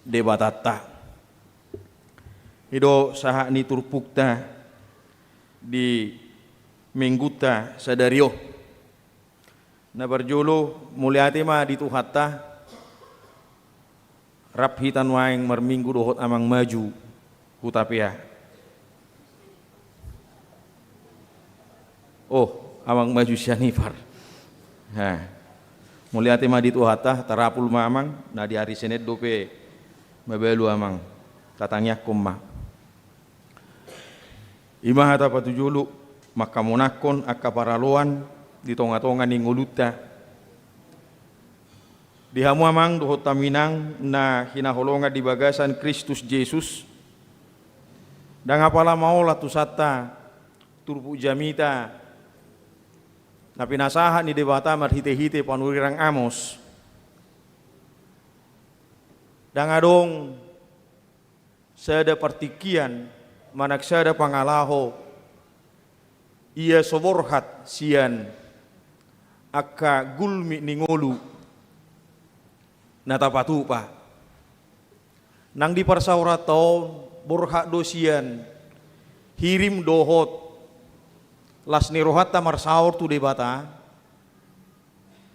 debatata ido saha ni turpukta di mingguta sadario na barjolo mulyati ma di Tuhatta raphitan waeng marminggu dohot amang maju hutapia oh amang maju sianifar mulyati ma di Tuhatta tarapul mamang na di hari Senin dope mabelu amang tatangyak kumma imah hata patujulu makamunakon akka paraluan di tonga-tonga ni nguluta dihamu amang dohot taminang na hinaholonga di bagasan Kristus Yesus dan apala mau latusata turpu jamita na pinasahan ni debata marhite-hite panurirang Amos dan adong sada partikian manaksada pangalaho ia soborhat sian aka gulmi ningolu natapatupa nang di parsaurato borhak dosian hirim dohot las nirohatta marsaur tu debata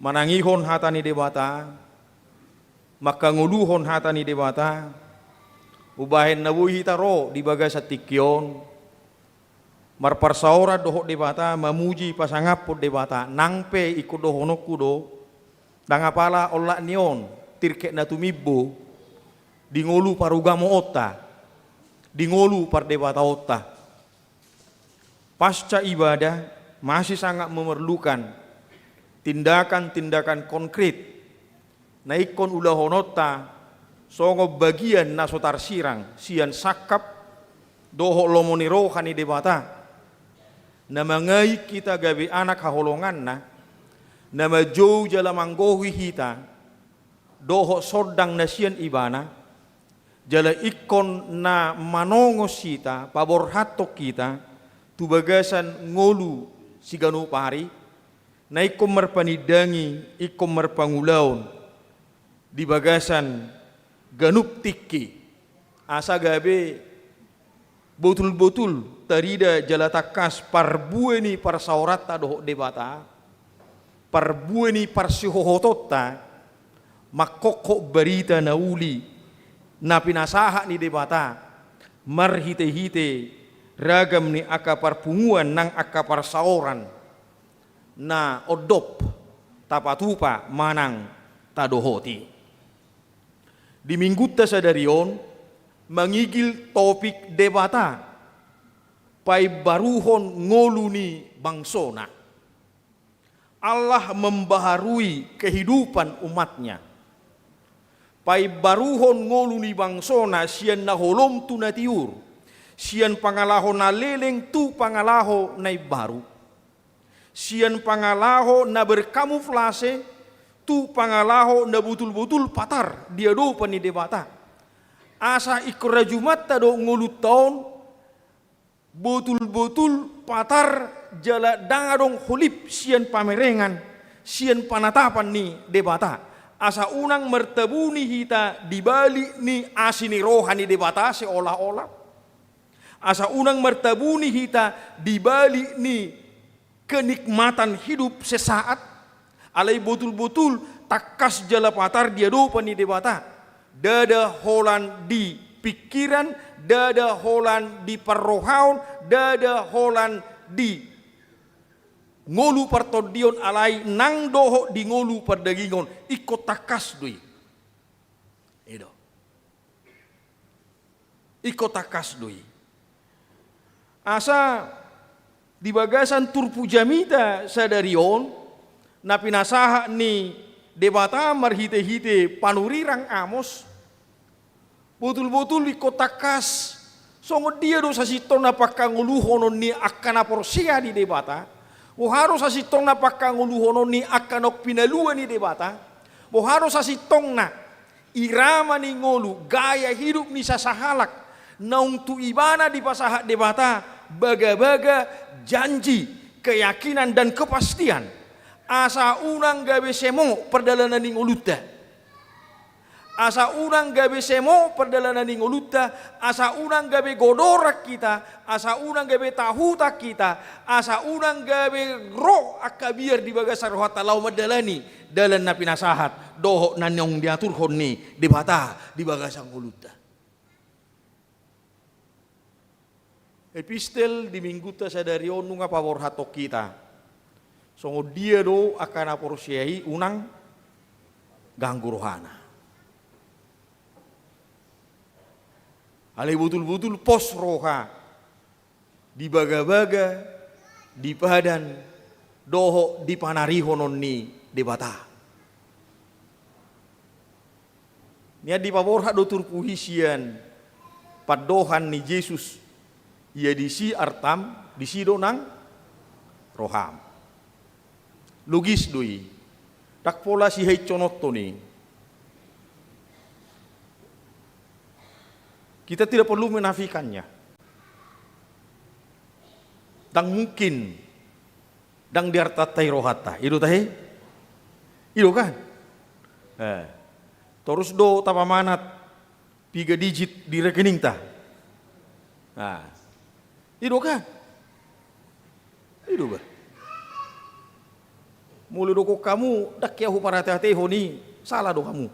manangihon hatani debata, maka nguluhon hatani debata, ubahen nabuhi taro di bagasa tikyon, marparsaora dohok debata, mamuji pasangapot debata, nangpe ikut dohonok kudo, dangapala olak nion, tirkek na tumibbo, di ngolu parugamo otta, di ngolu par debata otta. Pasca ibadah masih sangat memerlukan tindakan-tindakan konkret na ikon ulahonota songo bagian nasotar sirang sian sakap doho lomoni rohani debata na mangai kita gabi anak haholongan na majou jala manggohi hita doho sodang na sian ibana jala ikon na manongos kita pabor hatok kita tu bagasan ngolu siganu pari na ikom marpanidangi, ikom marpangulaon di bagasan ganup tiki asa gabe botul-botul tarida jalatakas parbueni parsaurata doho debata parbueni parsihohotota makokok berita nauli na pinasaha ni debata marhite-hite ragam ni akapar punguan nang akapar sauran na odop tapatupa manang tadohoti. Di minggu tasadarion mangigil topik debata pai baruhon ngoluni bangsona. Allah membaharui kehidupan umatnya. Pai baruhon ngoluni bangsona sian naholom tu natiur. Sian pangalaho na leleng tu pangalaho na baru. Sian pangalaho na berkamuflase tu pangalaho na butul-butul patar dia do pani debata. Asa ikrajumat do ngulut taon butul-butul patar jala dangadong hulip sian pamerengan sian panatapan ni debata. Asa unang mertabuni hita dibalik ni asini rohani debata seolah-olah. Asa unang mertabuni hita dibalik ni kenikmatan hidup sesaat alai betul-betul takas jala patar dia do pani debata dada holan di pikiran dada holan di parrohaun dada holan di ngolu partodion alai nang doho di ngolu pardagingon ikut takas dui edo ikut takas dui asa di bagasan turpu jamita sadarion na pinasaha ni debata marhite-hite panurirang amos betul-betul ikotakas songo dia do sasitong na pakanguluhonon ni akana porsia di debata o harus sasitong na pakanguluhonon ni akanok pinaluan ni debata o harus sasitong na irama ni ngolu gaya hidup ni sasahalak naung tu ibana di pasaha debata baga-baga janji, keyakinan dan kepastian. Asa unang gabe semo perdalanan ning uluta. Asa unang gabe semo perdalanan ning uluta, asa unang gabe godorak kita, asa unang gabe tahuta kita, asa unang gabe roh akabiar di bagasar rohata lau madalani dalan na pinasahat doho nanyong diatur honni di bata di bagasang uluta. Epistel di minggu tasadarion nunga pawor hatok kita. Songo dia do akan aporsiai unang ganggu rohana. Ale betul-betul pos roha di baga-baga di padan doho di panarihonon ni debata. Nia di pawor hado turpuhisian padohan ni Yesus. Ia disi artam, disi donang roham. Lugis doi. Tak pola si hei conotto ni. Kita tidak perlu menafikannya. Dan mungkin dang diartatai rohata. Itu tahe? Itu kan? Terus do tapamanat 3 digit di rekening ta. Nah. Itu kan? Itu kan? Mulu doko kamu dakyahu parateho ni salah do kamu.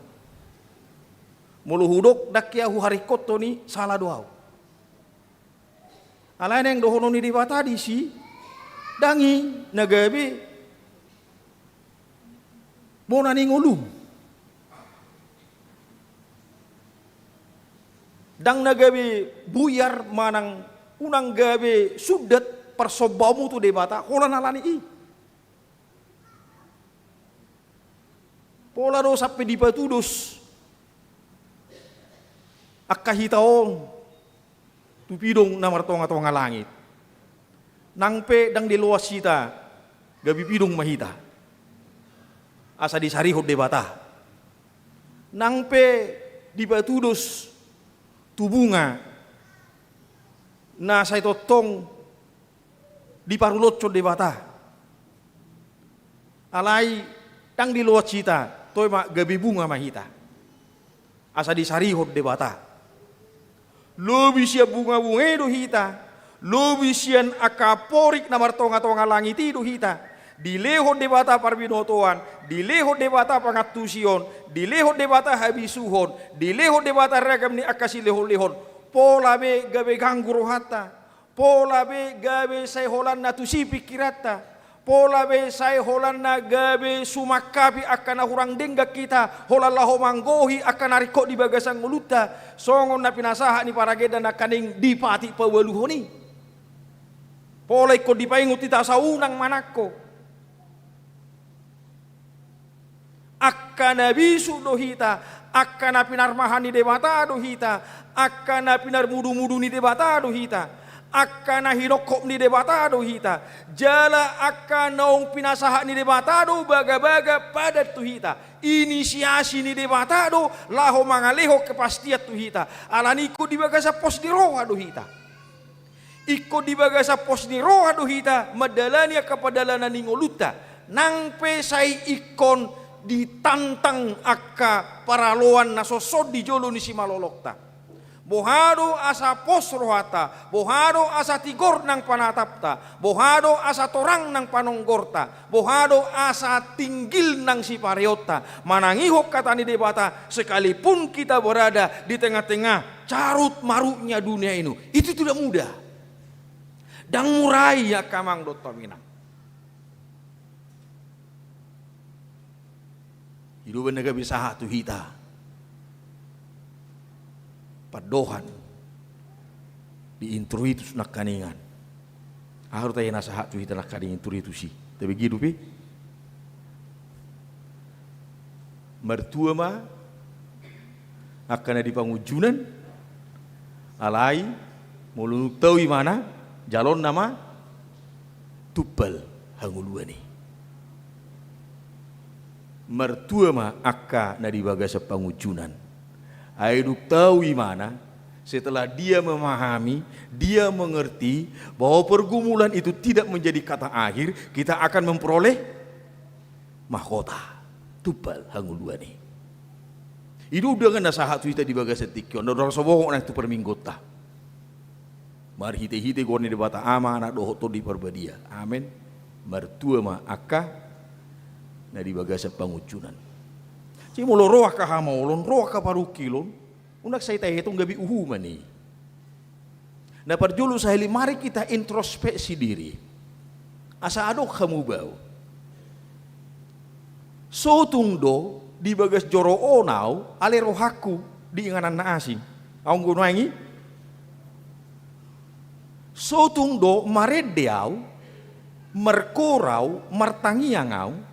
Mulu hudok dakyahu harikoto ni salah doau. Alain yang dohono ni di batadi si dangi nagabi bona ni ngulum. Dang nagabi buyar manang unang gabe sudat persobamu tu debata holan alani i. Pola do sampai di patudus akahitaon tupidong na martonga-tonga langit. Nangpe dang di luas sita gabi pidong mahita. Asa di sarihot debata. Nangpe di patudus tubunga na say totong di parulotso debata. Alai dang di luas sita toy mak gabi bunga mahita. Asa di sarihot debata. Lobi siya bunga-bunga do hita. Lobi siyan akaporik na martonga-tonga langit do hita. Dilehot debata parbinotoan, dilehot debata pangatusion, dilehot debata habisuhon, dilehot debata ragam ni akasi lehon-lehon. Pola be gabe ganggu rohata. Pola be gabe say holan na tusi pikirata. Pola be say holan na gabe sumakapi akan hurang dengga kita holalaho manggohi akan nariko di bagasang muluta songon na pinasaha ni parageda na kaning dipati pawaluhoni. Pola iko dipaingut ita sa unang manako akan nabisu dohita akan na pinarmahan ni debata dohita akan na pinarmudu-mudu ni debata dohita akan na hinokop ni debatado hita jala akan naong pinasaha ni debatado baga-baga pada tu hita inisiasi ni debatado laho mangaleho kepastian tu hita alaniko dibagasa pos di roha do hita iko dibagasa pos di roha do hita madalani kapadalanan ni ngoluta nang pesai ikon ditantang akka paraloan na sosod di jolo ni si malolokta. Bohado asa pos rohata, bohado asa tigor nang panatapta, bohado asa torang nang panonggorta, bohado asa tinggil nang si pariota. Manangihok kata ni debata, sekalipun kita berada di tengah-tengah carut marutnya dunia ini, itu tidak mudah. Dang murai ya kamang dot minang. Hidup naga bisa hatu hita. Padohan di intruitus nak kaningan harus tayo nasa hatu hita nak kaning intruitus si tapi gitu pi mertua ma akan di pangujunan alai mulunuk tahu mana jalon nama tupal hanguluan ni mertua ma akan di bagasa pangujunan Aiduk tahu mana setelah dia memahami, dia mengerti bahwa pergumulan itu tidak menjadi kata akhir, kita akan memperoleh mahkota tupal hanguluani. Itu udah kan nasahat kita di bagas setikyon, dorong sobohong na itu perminggota. Mari hite-hite gorni debata ama anak dohoto di perbadia. Amin. Mertua ma akka na di bagas pangucunan. Si mulo roa ka hamaulon, roa ka parukilon, unak saya tahu itu gabi uhuman ni. Na parjulu sahili mari kita introspeksi diri. Asa adok kamu bau. So tungdo di bagas joro onau, ale rohaku di inganan na asing. Aung gunwangi. So tungdo maredeau, merkorau, martangiangau.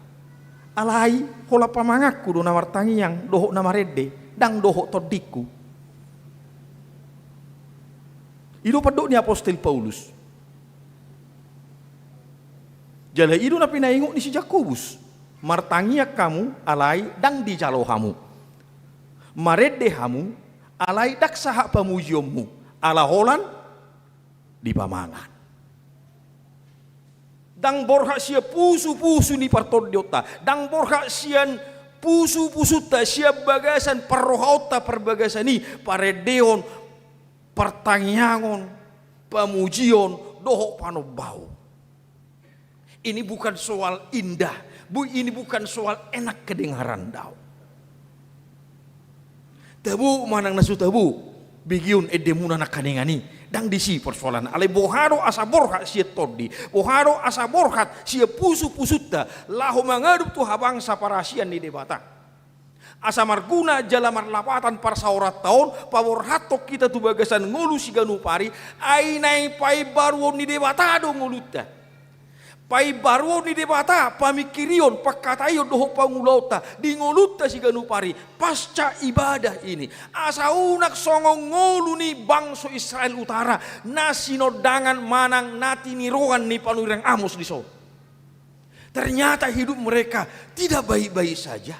Alai hola pamangaku do namar tangiyang doho namarede dang doho todiku. Ido padok ni Apostol Paulus. Jala ido na pinaingok ni si Jakobus. Martangiak kamu alai dang di jalohamu. Marede hamu alai dak saha pamujiomu. Ala holan di pamangan. Dang borha sia pusu-pusu ni partodiota. Dang borha sian pusu-pusuta sia bagasan parrohauta perbagasan ni paredeon pertanyangon pamujion doho panobau. Ini bukan soal indah, Bu, ini bukan soal enak kedengaran dau. Tabu manang nasu tabu. Bigiun edemuna nakanengani. Dang disi persoalan. Ale boharo asa borhat sia todi. Boharo asa borhat sia pusu-pusutta. Lahu mengadup tu habangsa parasian di debata. Asa marguna jala marlapatan parsaurat tahun. Paborhatok kita tu bagasan ngulu si ganupari. Ainai pai baruon ni debata do nguluta. Pai baruon ni debata pamikirion pakatayon doho pangulota di ngoluta si ganupari pasca ibadah ini asa unak songong ngolu ni bangso Israel Utara nasinodangan manang nati niroan ni panurang Amos di so. Ternyata hidup mereka tidak baik-baik saja.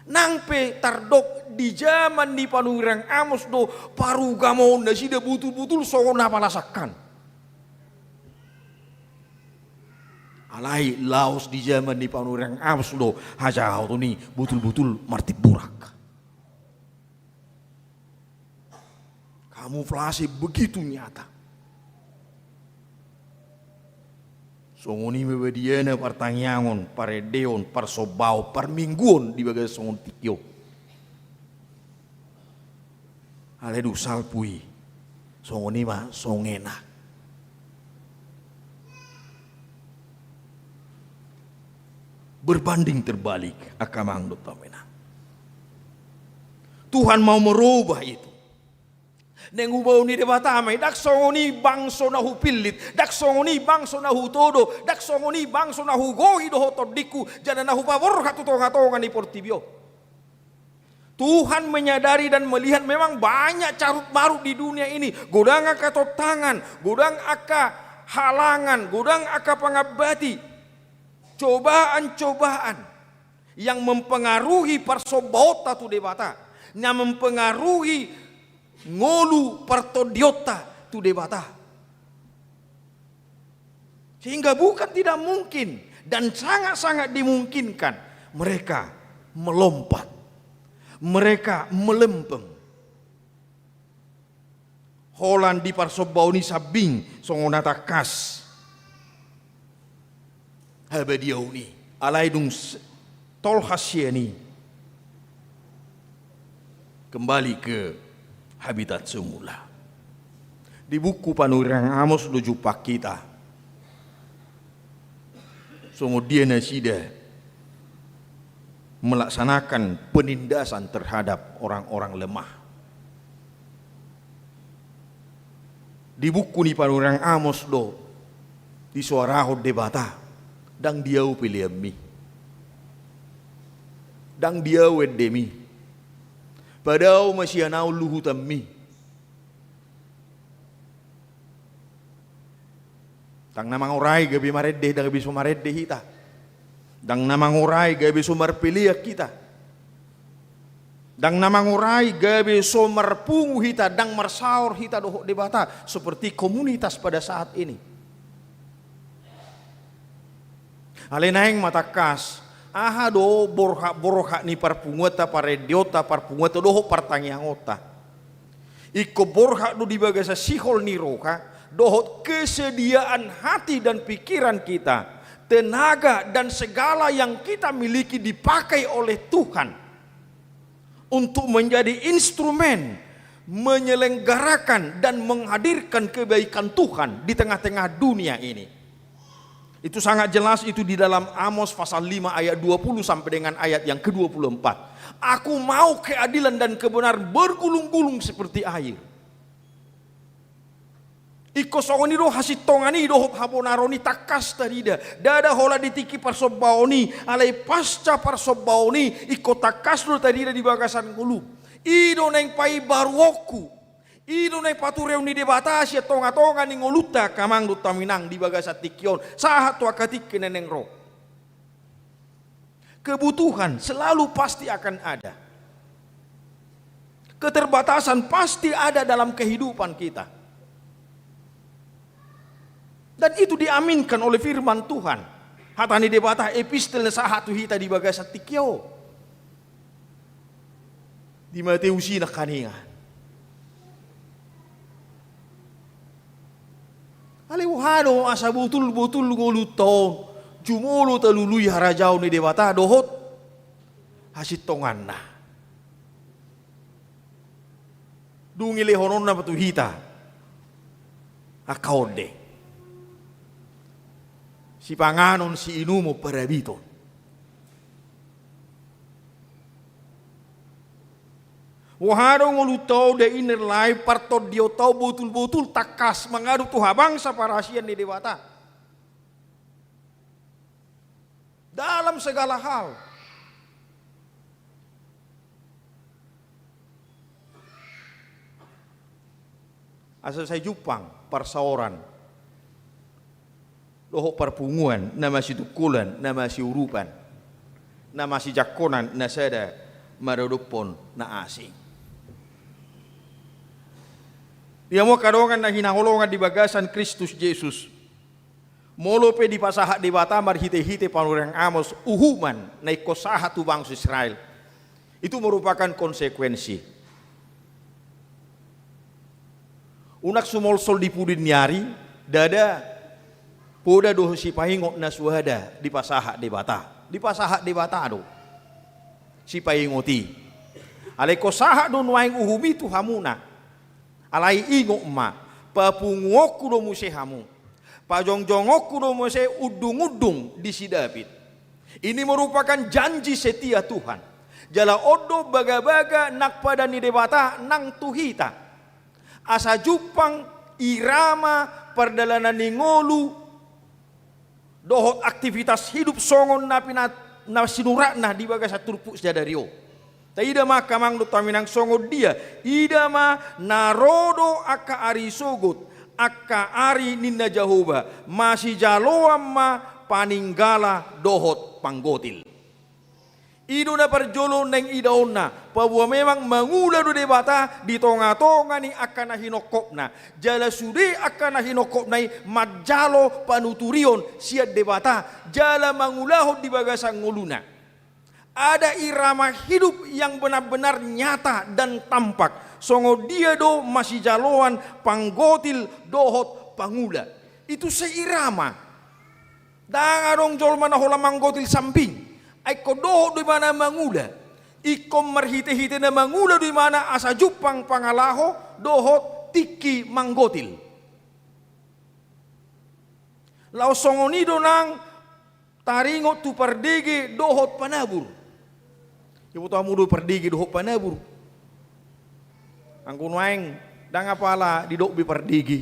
Nangpe tardok di zaman ni panurang Amos do paru gamon na sida butul-butul songon napalasakan. Alai laos di zaman di panurang Amos do haja tu ni betul-betul martip burak. Kamuflase begitu nyata. Songoni mebediana partangyangon, paredeon, parsobao, parmingguon di bagai songon tikyo. Aledu salpui. Songoni mah songena. Berbanding terbalik akamang dotamena. Tuhan mau merubah itu. Nengubau ni debata amai dak songoni bangso nahu pilit, dak songoni bangso nahu todo, dak songoni bangso nahu gohi doho todiku, jana nahu pabor hatu tonga-tonga ni portibio. Tuhan menyadari dan melihat memang banyak carut marut di dunia ini. Godang aka tangan, godang aka halangan, godang aka pangabati. Cobaan-cobaan yang mempengaruhi parsobota tu debata, yang mempengaruhi ngolu partodiota tu debata. Sehingga bukan tidak mungkin dan sangat-sangat dimungkinkan mereka melompat, mereka melempem. Holan di parsobauni sabing songonata kas. Habadiauni alaidung tol hasyani kembali ke habitat semula. Di buku panurang Amos do jupak kita kemudian sida melaksanakan penindasan terhadap orang-orang lemah. Di buku ni panurang Amos do di suaraho debata dang diau piliami, dang diau edemi, padau masih anau luhutami, dang namang orai gabi maredde dang gabi sumaredde hita, dang namang orai gabi sumar piliak kita, dang namang orai gabi sumar pungu hita, dang marsaur hita dohok debata seperti komunitas pada saat ini. Alenaing matakas, aha do borha ni parpunguta parediota parpunguta doho partangyangota. Iko borha do dibagai sa sihol ni roka, doho kesediaan hati dan pikiran kita, tenaga dan segala yang kita miliki dipakai oleh Tuhan untuk menjadi instrumen menyelenggarakan dan menghadirkan kebaikan Tuhan di tengah-tengah dunia ini. Itu sangat jelas itu di dalam Amos pasal 5 ayat 20 sampai dengan ayat yang ke-24. Aku mau keadilan dan kebenaran bergulung-gulung seperti air. Iko songoni do hasitongani do habonaroni takas tarida. Dada hola ditiki parsobaoni alai pasca parsobaoni iko takas do tarida di bagasan gulu. Ido neng pai baruoku. Ido nai patureu ni debata sia tonga-tonga ni ngoluta kamang du taminang di bagasa tikion sahat tua katik neneng ro. Kebutuhan selalu pasti akan ada. Keterbatasan pasti ada dalam kehidupan kita. Dan itu diaminkan oleh firman Tuhan. Hatani debata epistel sahat tu hita di bagasa tikio. Di Mateus na kaninga. Alewahano asa butul-butul nguluto cumulu telului harajau ni dewata dohot hasit tongan na dungi lehonon na patuhita akaode si panganon si inumo parabito waharo ngulutaw de inner life partod dio tau betul-betul takas mengadu tuha bangsa parasian ni dewata dalam segala hal. Asal saya jupang persaoran dohok perpunguan nama si tukulan nama si urupan nama si jakonan nasada marodopon na asing dia mau kadongan na hinaholongan di bagasan Kristus Yesus molope di pasahat di bata marhite-hite panurang amos uhuman na ikosahat tu bangsa Israel itu merupakan konsekuensi unak sumol-sol di pudin nyari dada poda doh si pahingok na suhada di pasahat di bata do si pahingoti alai kosahat do nuaing uhumi tu hamuna alai ingok ma papungok do muse hamu pajongjongok do muse udung-udung di si David ini merupakan janji setia Tuhan jala odo baga-baga nak pada ni debata nang tuhita asa jupang irama perdalanan ningolu dohot aktivitas hidup songon na sinuratna di baga saturpu sejadario ta ida ma kamang do taminang songo dia ida ma narodo aka ari sogot aka ari ninna Jehovah masih jaloam ma paninggala dohot panggotil ido na perjolo neng idaonna bahwa memang mangula do debata di tonga-tonga ni akan hinokopna jala sude akan hinokopna majalo panuturion siat debata jala mangulaho di bagasang nguluna ada irama hidup yang benar-benar nyata dan tampak songo dia do masih jaloan panggotil dohot pangula itu seirama dangarong jol mana hola manggotil samping iko dohot di mana mangula iko marhite-hite na mangula di mana asa jupang pangalaho dohot tiki manggotil lao songonido nang taringo tu pardigi dohot panabur ibu tamu do pardigi dohot panabur angkun waeng dang apala di dok bi pardigi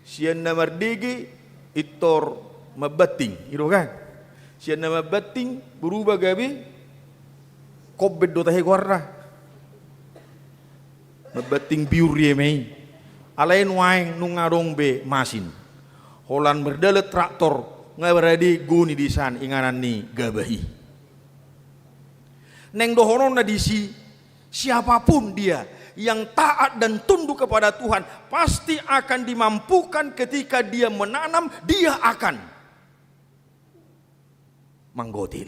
sian na mardigi itor mabating iro kan siya nama bating berubah gabi kobet do tahe guarra mabating biur ye mei alain waeng nung ngarong be masin holan berdalet traktor ngabaradi guni disan inganan ni gabahi neng dohonon na disi siapapun dia yang taat dan tunduk kepada Tuhan pasti akan dimampukan ketika dia menanam dia akan manggotil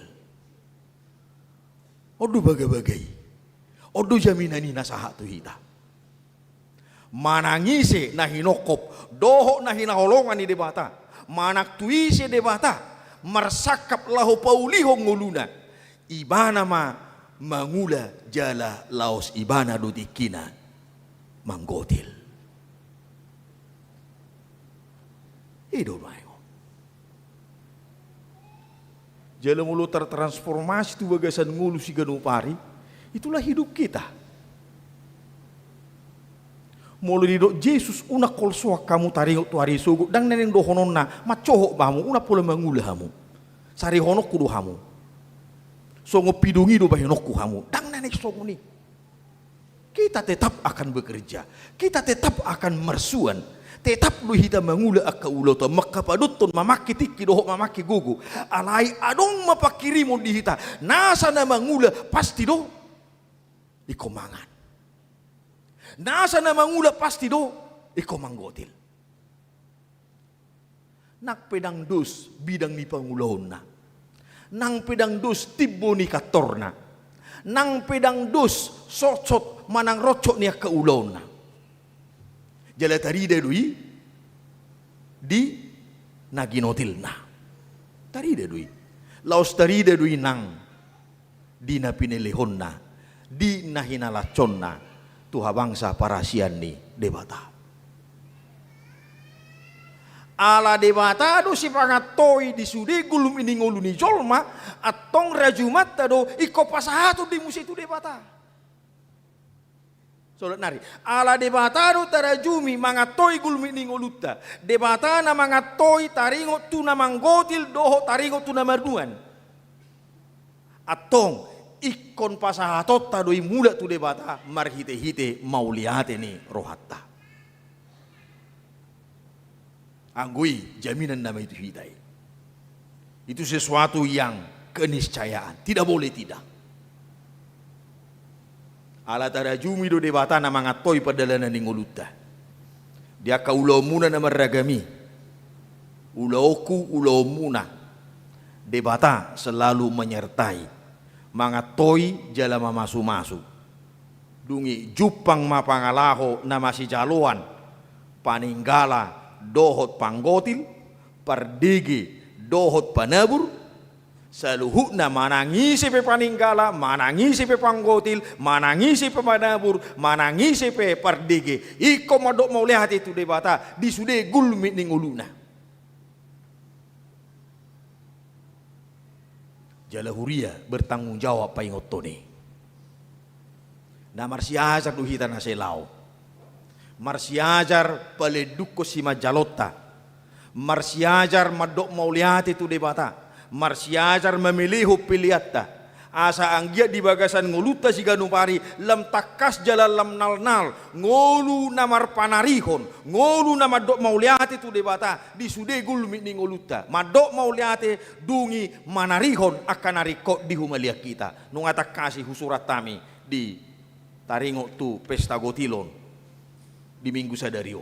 odu bagai-bagai odu jaminani nasahat tu hita manangise na hinokop doho na hinaholongan ni debata manak tuise debata marsakap lahu pauliho nguluna ibana ma mangula jala laos ibana dutikina manggotil ido mai jala mulu tertransformasi tu bagasan ngulu si ganupari itulah hidup kita mulu di dok Yesus una kolsoa kamu taringok tu hari sugu dang neneng dohonon na macohok bamu una pula mangula hamu sari honok kudu hamu songo pidungi do bahinokku hamu dang neneng songo ni kita tetap akan bekerja kita tetap akan mersuan tetap lu hita mangula akka uloto makapadutton mamaki tiki dohok mamaki gugu alai adong mapakirimo di hita nasa na mangula pasti do iko mangan nasa na mangula pasti do iko manggotil nak pedang dus bidang ni pangulahon na nang pedang dus tibbo ni katorna nang pedang dus socot manang rocok ni akka ulahon na jala tarida lui di naginotilna. Tarida dui. Laos tarida dui nang dina pinilihonna, di nahinalaconna, tuha bangsa parasian ni debata. Ala debata do si pangatoi di sude gulum ini nguluni jolma atong rajumat do iko pasahatu di musitu debata. Solat nari. Ala debata do tarajumi mangatoi gulum ini nguluta. Debata na mangatoi taringo tuna manggotil doho taringo tuna marduan. Atong ikon pasahatot tadoi mula tu debata marhite-hite mauliate ni rohatta. Anggui jaminan nama itu hitai. Itu sesuatu yang keniscayaan, tidak boleh tidak. Ala tarajumi do debata na mangatoi padalana ni nguluta. Dia ka ulau muna na maragami. Ulauku ulau muna. Debata selalu menyertai. Mangatoi jalama masu-masu. Dungi jupang mapangalaho na masih jaluan. Paninggala dohot panggotil, pardigi dohot panabur, saluhukna manangisi pe paninggala, manangisi pe panggotil, manangisi pe panabur, manangisi pe pardigi. Iko madok mau lihat itu debata di sude gulmit ning uluna. Jalahuria bertanggung jawab paingotone. Na marsiajar duhita na selau. Marsiajar paleduko si majalota. Marsiajar madok mauliati tu debata. Marsiajar memilihu pilihatta. Asa anggia di bagasan nguluta si ganupari lam takas jalan lam nal-nal. Ngolu namar panarihon. Ngolu nama dok mauliati tu debata. Di sude gulmi ni nguluta. Madok mauliati dungi manarihon akan narikot di humalia kita. Nungatak kasih husurat tami di taringo tu pesta gotilon. Di minggu sadario.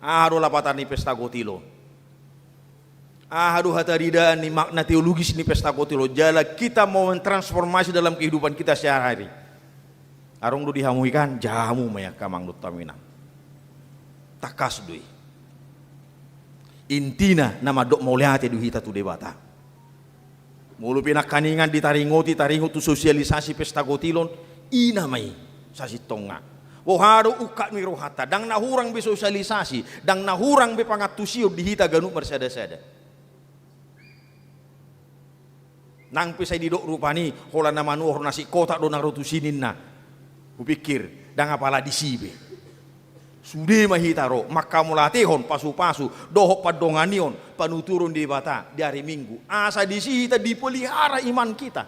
Aduh lapatan ni pesta gotilo. Aduh hataridaan ni makna teologis ni pesta gotilo. Jala kita mau mentransformasi dalam kehidupan kita sehari-hari. Arong do dihamuikan jamu maya kamang do taminang. Takas dui. Intina nama dok mauliate du hita tu debata. Mulu pinakaningan di taringot tu sosialisasi pesta gotilon ina mai sasi tonga. Woharo ukat mi rohata, dang nahurang be sosialisasi, dang nahurang be pangatusio di hita ganu marsada-sada. Nang pisai di dok rupani, hola nama nuor nasi kota do nang rotusinin na. Kupikir, dang apala di sibe. Sude mahitaro, maka mulatehon pasu-pasu, dohok padonganion, panuturun di bata di hari Minggu. Asa di sita dipelihara iman kita.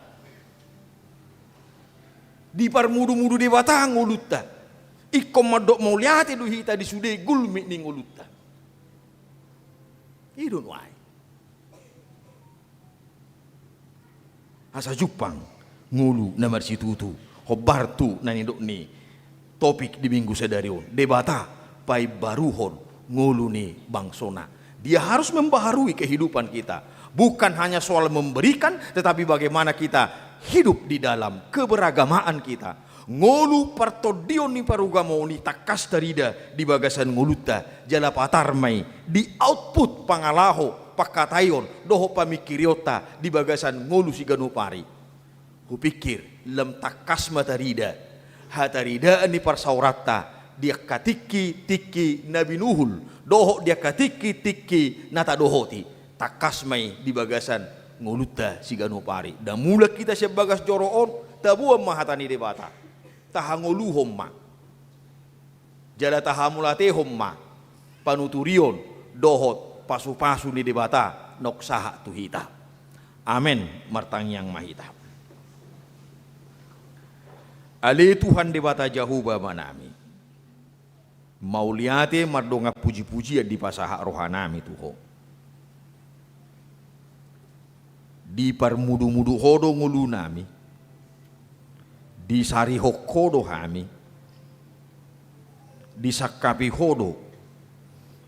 Di parmudu-mudu di bata nguluta. Iko madok mau lihat itu hita di sude gulmi ning uluta. Idon wai. Asa Jupang ngulu namar situtu hobartu nani dok ni topik di minggu sedarion debata pai baruhon ngulu ni bangsona. Dia harus membaharui kehidupan kita. Bukan hanya soal memberikan tetapi bagaimana kita hidup di dalam keberagamaan kita. Ngolu partodion ni parugamo ni takas darida di bagasan nguluta jala patarmai di output pangalaho pakatayon doho pamikiriota di bagasan ngolu si ganupari. Kupikir lem takas matarida hatarida ni parsaurata dia katiki tiki nabi nuhul doho dia katiki tiki nata dohoti takas mai di bagasan nguluta si ganupari. Dan mula kita sebagas joroon tabuam mahatani debata. Tahangolu homma jala tahamulate homma panuturion dohot pasu-pasu ni debata noksaha tuhita. Amen martang yang mahita. Ale Tuhan debata jahuba manami. Mauliate mardonga puji-pujian di pasaha rohanami tuho. Di parmudu-mudu hodo ngulunami. Di sari hokodo hami, di sakapi hodo,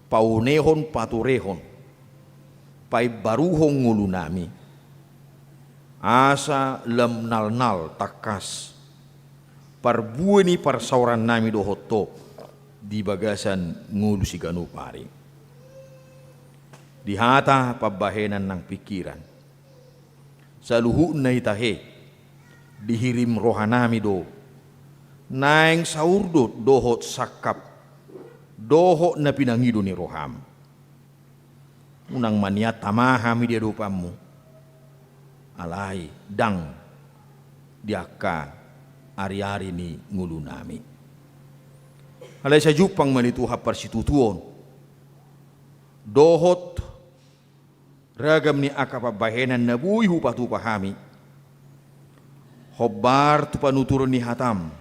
paunehon paturehon, pai baruhong ngulunami, asa lem nal takas, parbueni parsauran nami dohoto di bagasan ngulu si ganupari. di hata pabahenan ng pikiran. Sa luhu na itahe, dihirim rohanami do, naeng saurdot dohot sakap, dohot na pinangido ni roham. Unang maniat tamahami dia dopamu, alay dang diaka ari-ari ni ngulu nami. Alay sa jupang malituha parsitutuon, dohot ragam ni akapabahenan na buhay hupatupahami, hobar tu panuturun ni hatam,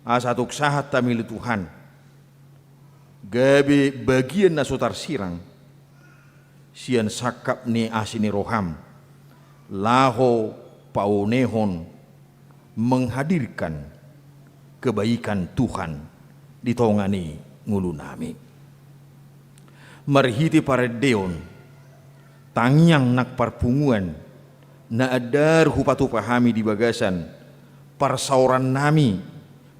asatuk sahat tamil Tuhan, gabi bagian na sotar sirang, sian sakap ni asini roham, laho paunehon menghadirkan kebaikan Tuhan di tongani ngulu nami. Marhiti para deon, tangyang nak parpunguan, na adar hupatu pahami di bagasan, parsauran nami,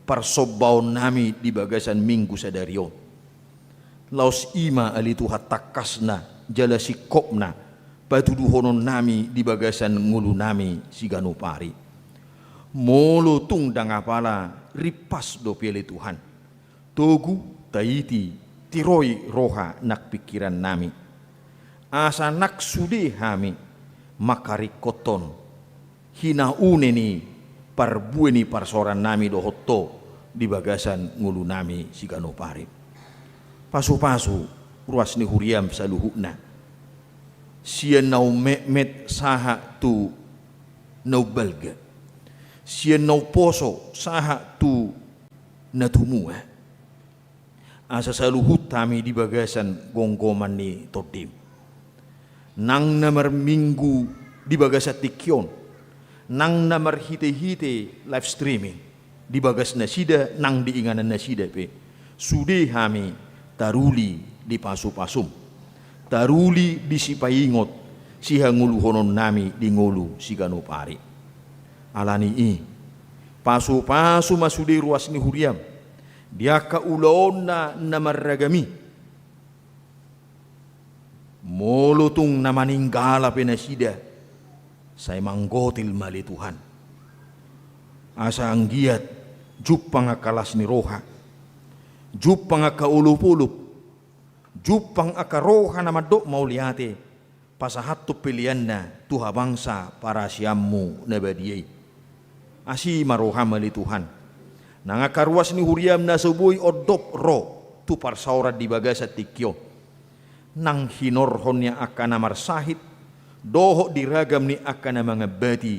parsobaon nami di bagasan minggu sadarion. Laos ima alituhat takasna, jala sikopna, patuduhonon nami di bagasan ngulu nami sigano pari. Molo tung dangapala ripas do piali Tuhan. Togu taiti tiroi roha nak pikiran nami. Asa nak sude hami makarikoton hinaune ni parbueni parsoran nami do hotto di bagasan ngulu nami sigano pari. Pasu-pasu ruas ni huriam saluhuna. Sian nau met saha tu nau balga. Sian nau poso saha tu natumua. Asa saluhut tami di bagasan gonggoman ni todim. Nang namar minggu di bagasan tikyon. Nang namar hite-hite live streaming. Di bagas nasida nang diinganan nasida pe. Sude hami taruli di pasu-pasum. Taruli di sipaingot siha nguluhonon nami di ngulu sigano pari. Alani i pasu-pasu masudi ruas ni huriam dia kaulaon na maragami molutung na maninggala penasida say manggotil mali Tuhan asa anggiat jupang akalas ni roha jupang akaulup-ulup jupang akaroha na madok mauliate pasahatu pilihan na tuha bangsa para siammu na badiyay asi maroham mali Tuhan. Nangakaruas ni huriam na subuy odop ro tu parsaurat di bagasat tikyo. Nang hinorhon niya akan namarsahit, doho diragam ni akan na mga bati.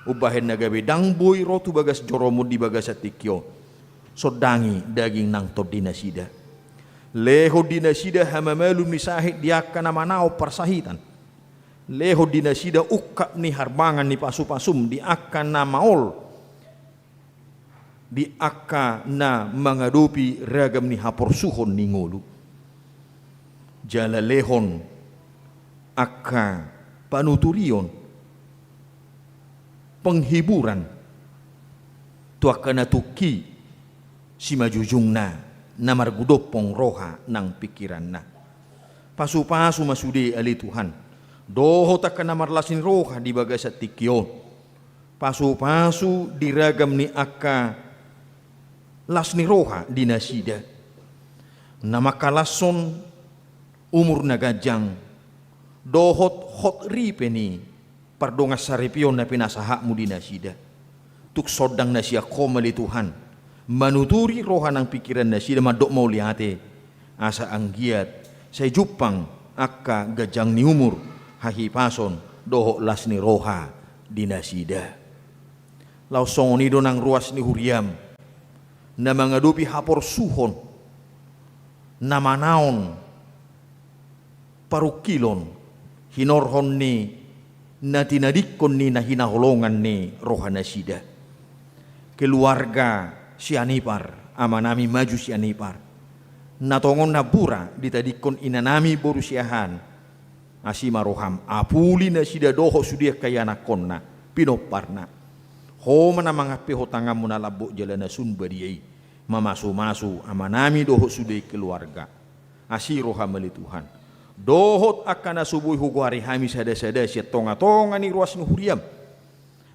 Ubahin na gabi dangboy ro tu bagas joromo di bagasat tikyo. Sodangi daging nang top dinasida. Leho dinasida hamamalum ni sahit di akan na manao parsahitan. Leho dinasida ukap ni harbangan ni pasu-pasum di akan na maol di akan na mengadupi ragam ni haporsuhon ni ngulu jala lehon aka panuturion penghiburan tu akan natuki si majujung na margudopong roha nang pikiran na pasu-pasu masude ali Tuhan. Doho takkan namarlasin roha di bagasat tikyo. Pasu-pasu diragam ni aka las ni roha di nasida. Namakalason umur nagajang. Dohot hot ripe ni pardongas saripion na pinasahak mo di nasida. Tuk sodang na siya komali Tuhan. Manuturi roha ng pikiran nasida madok mauliate. Asa anggiat sa jupang aka gajang ni umur. Hahipason doho las ni roha dinasida. Lausong nido nang ruas ni huriam na mangadupi hapor suhon na manaon parukilon hinorhon ni na tinadikon ni na hinaholongan ni roha nasida. Keluarga si Anipar ama nami maju si Anipar natongon na bura ditadikon inanami borusiahan asima roham apuli na sida doho sudia kaya nakon na pinoparna ho mana mga pihotangam mo na labo jala na sunbadiyay mamasu-masu amanami doho sudia keluarga asi roham mali Tuhan dohot akan subuh hukuari hami sada-sada siya tonga-tonga ni ruas ni huriam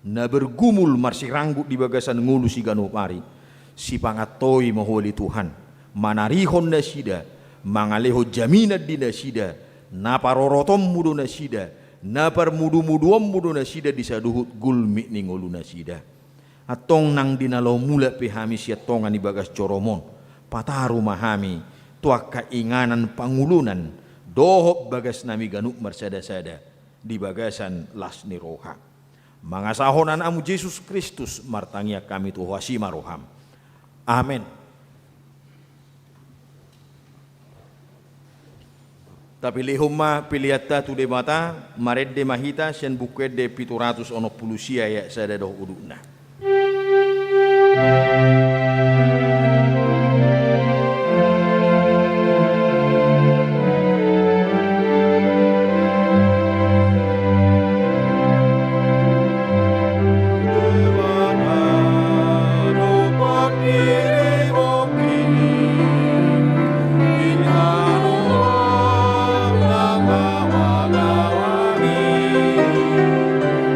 na bergumul marsi ranggut di bagasan ngulu si ganupari si pangatoi maholi Tuhan manarihon na sida mangaleho jaminat di na sida na parorotom mudo na sida na parmudu-muduam mudo na sida di saduhut gulmi ni ngulu na sida atong nang dinalaw mula pihami siya tonga ni bagas coromon pataru mahami tuak kainganan pangulunan dohop bagas nami ganuk marsada-sada di bagasan las ni roha mangasahonan amu Yesus Kristus martangia kami tu wasima roham amin. Tapi lehoma piliata tu de mata mared de mahita sen buket de 700 ono pulusia ya sada doh uduna.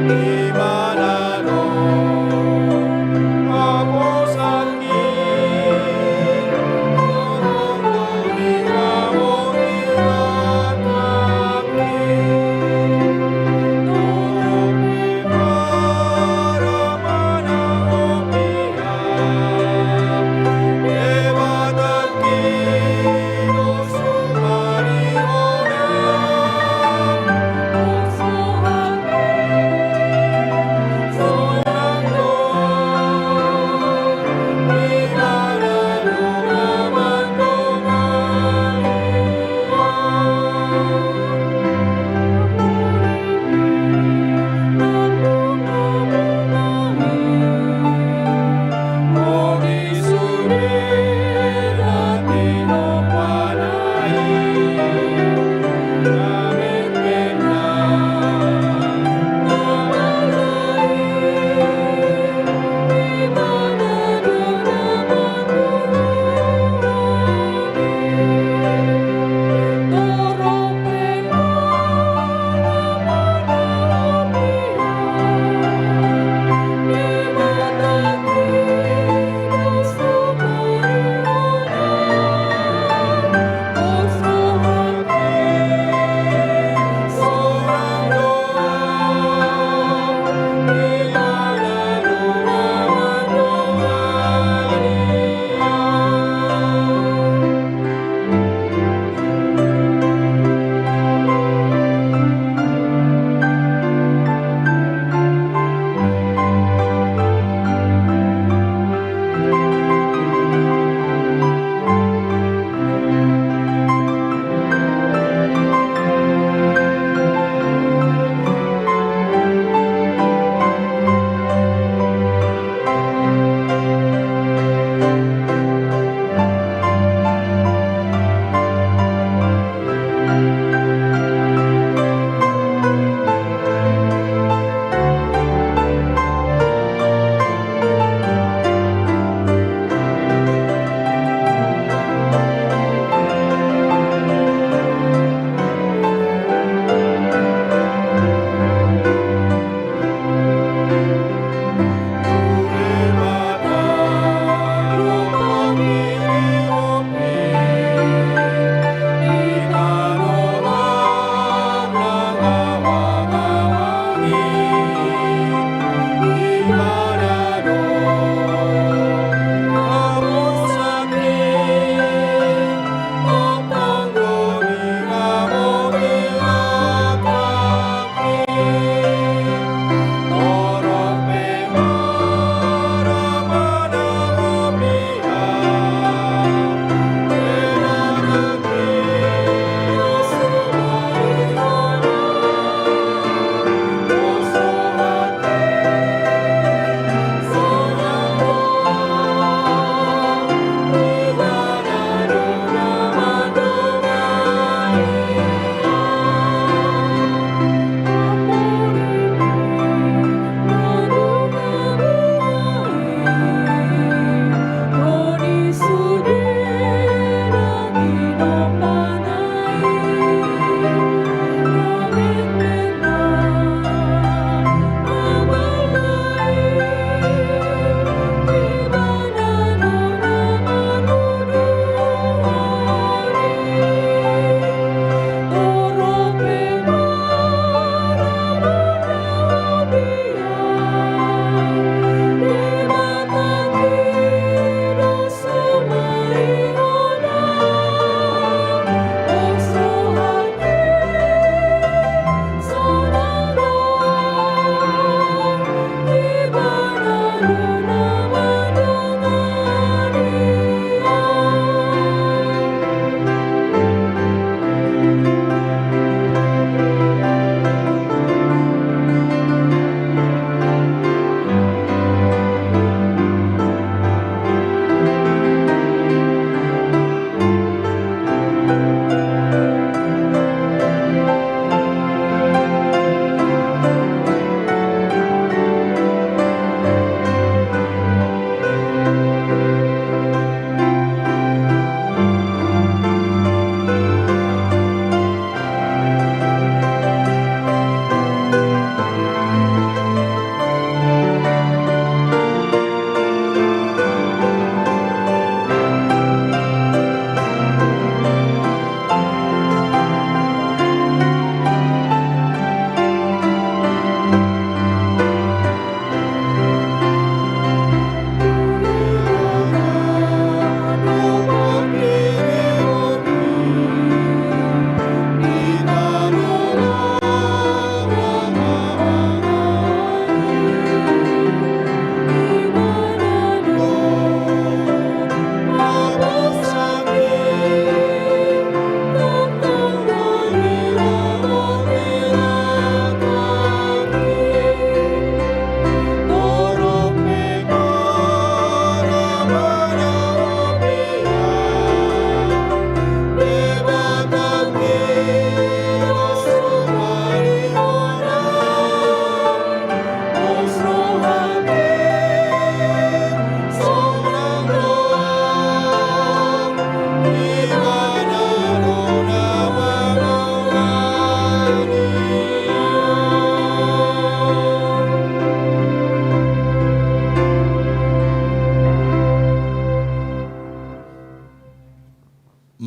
Di mana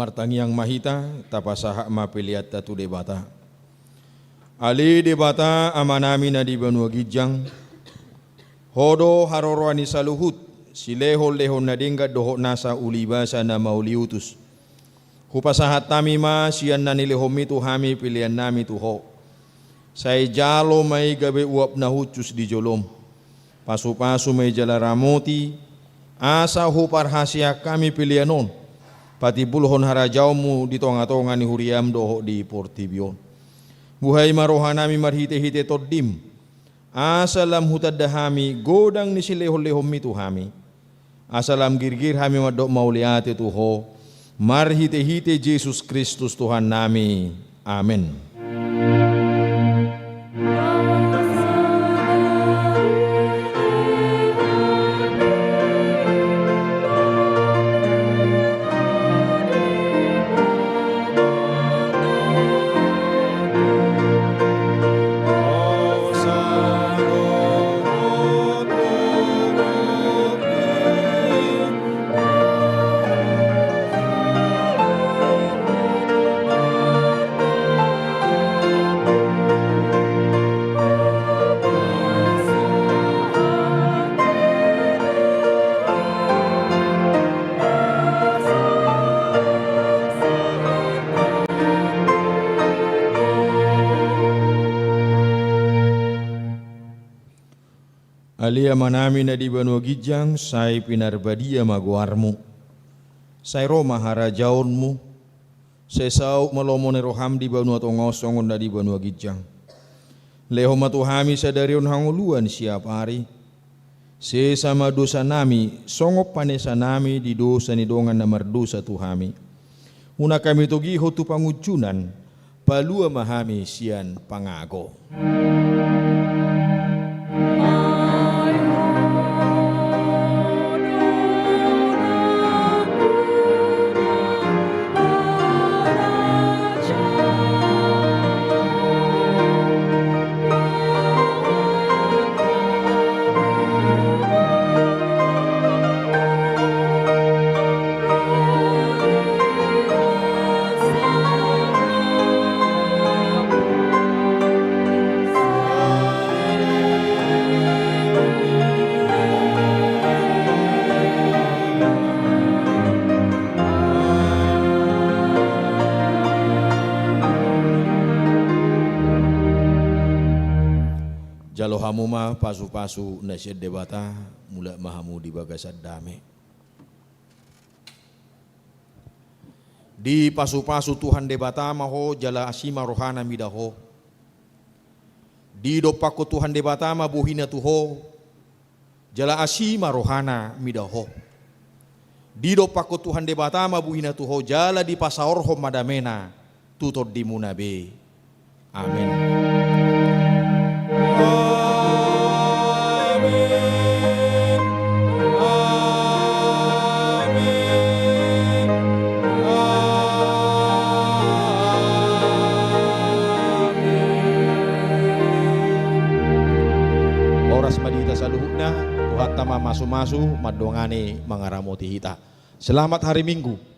martangiang mahita tapasaha mapiliat tatu debata. Ali debata amanami na di Banua Gijang. Hodo haroroani saluhut silehol-lehon na dinggat doho nasa ulibasa na mauliutus. Hupasahat tami ma siyan na nilihom itu hami pilihan nami tuho. Say jalo may gabi uap na hucus di jolom. Pasu-pasu may jalaramoti. Asa hupar hasya kami pilihanon. Pati bulhon harajaumu di tonga-tonga ni huriam doho di Portibion. Buhay marohanami marhite-hite toddim. Asalam hutad dahami godang ni silehol-lehom itu hami. Asalam girgir hami madok mauliate tuho. Marhite-hite Yesus Kristus Tuhan nami. Amin. Alia manami na di Banua Gijang, say pinarbadia maguarmu. Say Roma harajaonmu. Say sauk malomo ni roham di Banua Tongosongon na di Banua Gijang. Leho matuhami sa darion hanguluan siap hari. Se sama dosa nami, songop panesa nami di dosa ni dongan na mardosa tuhami. Una kami togiho tu pangucunan, palua mahami sian pangago. Jalo hamu ma pasu-pasu nasyad debata mula mahamu di bagasad dame. Di pasu-pasu Tuhan debata maho jala asima rohana midaho. Di dopako Tuhan debata ma buhina tuho jala asima rohana midaho. Di dopako Tuhan debata ma buhina tuho jala di pasaorho madamena tutod di munabe. Amin. Oras madita sa luhut na, Tuhan tama masu-masu, madongani mangaramoti hita. Selamat hari Minggu.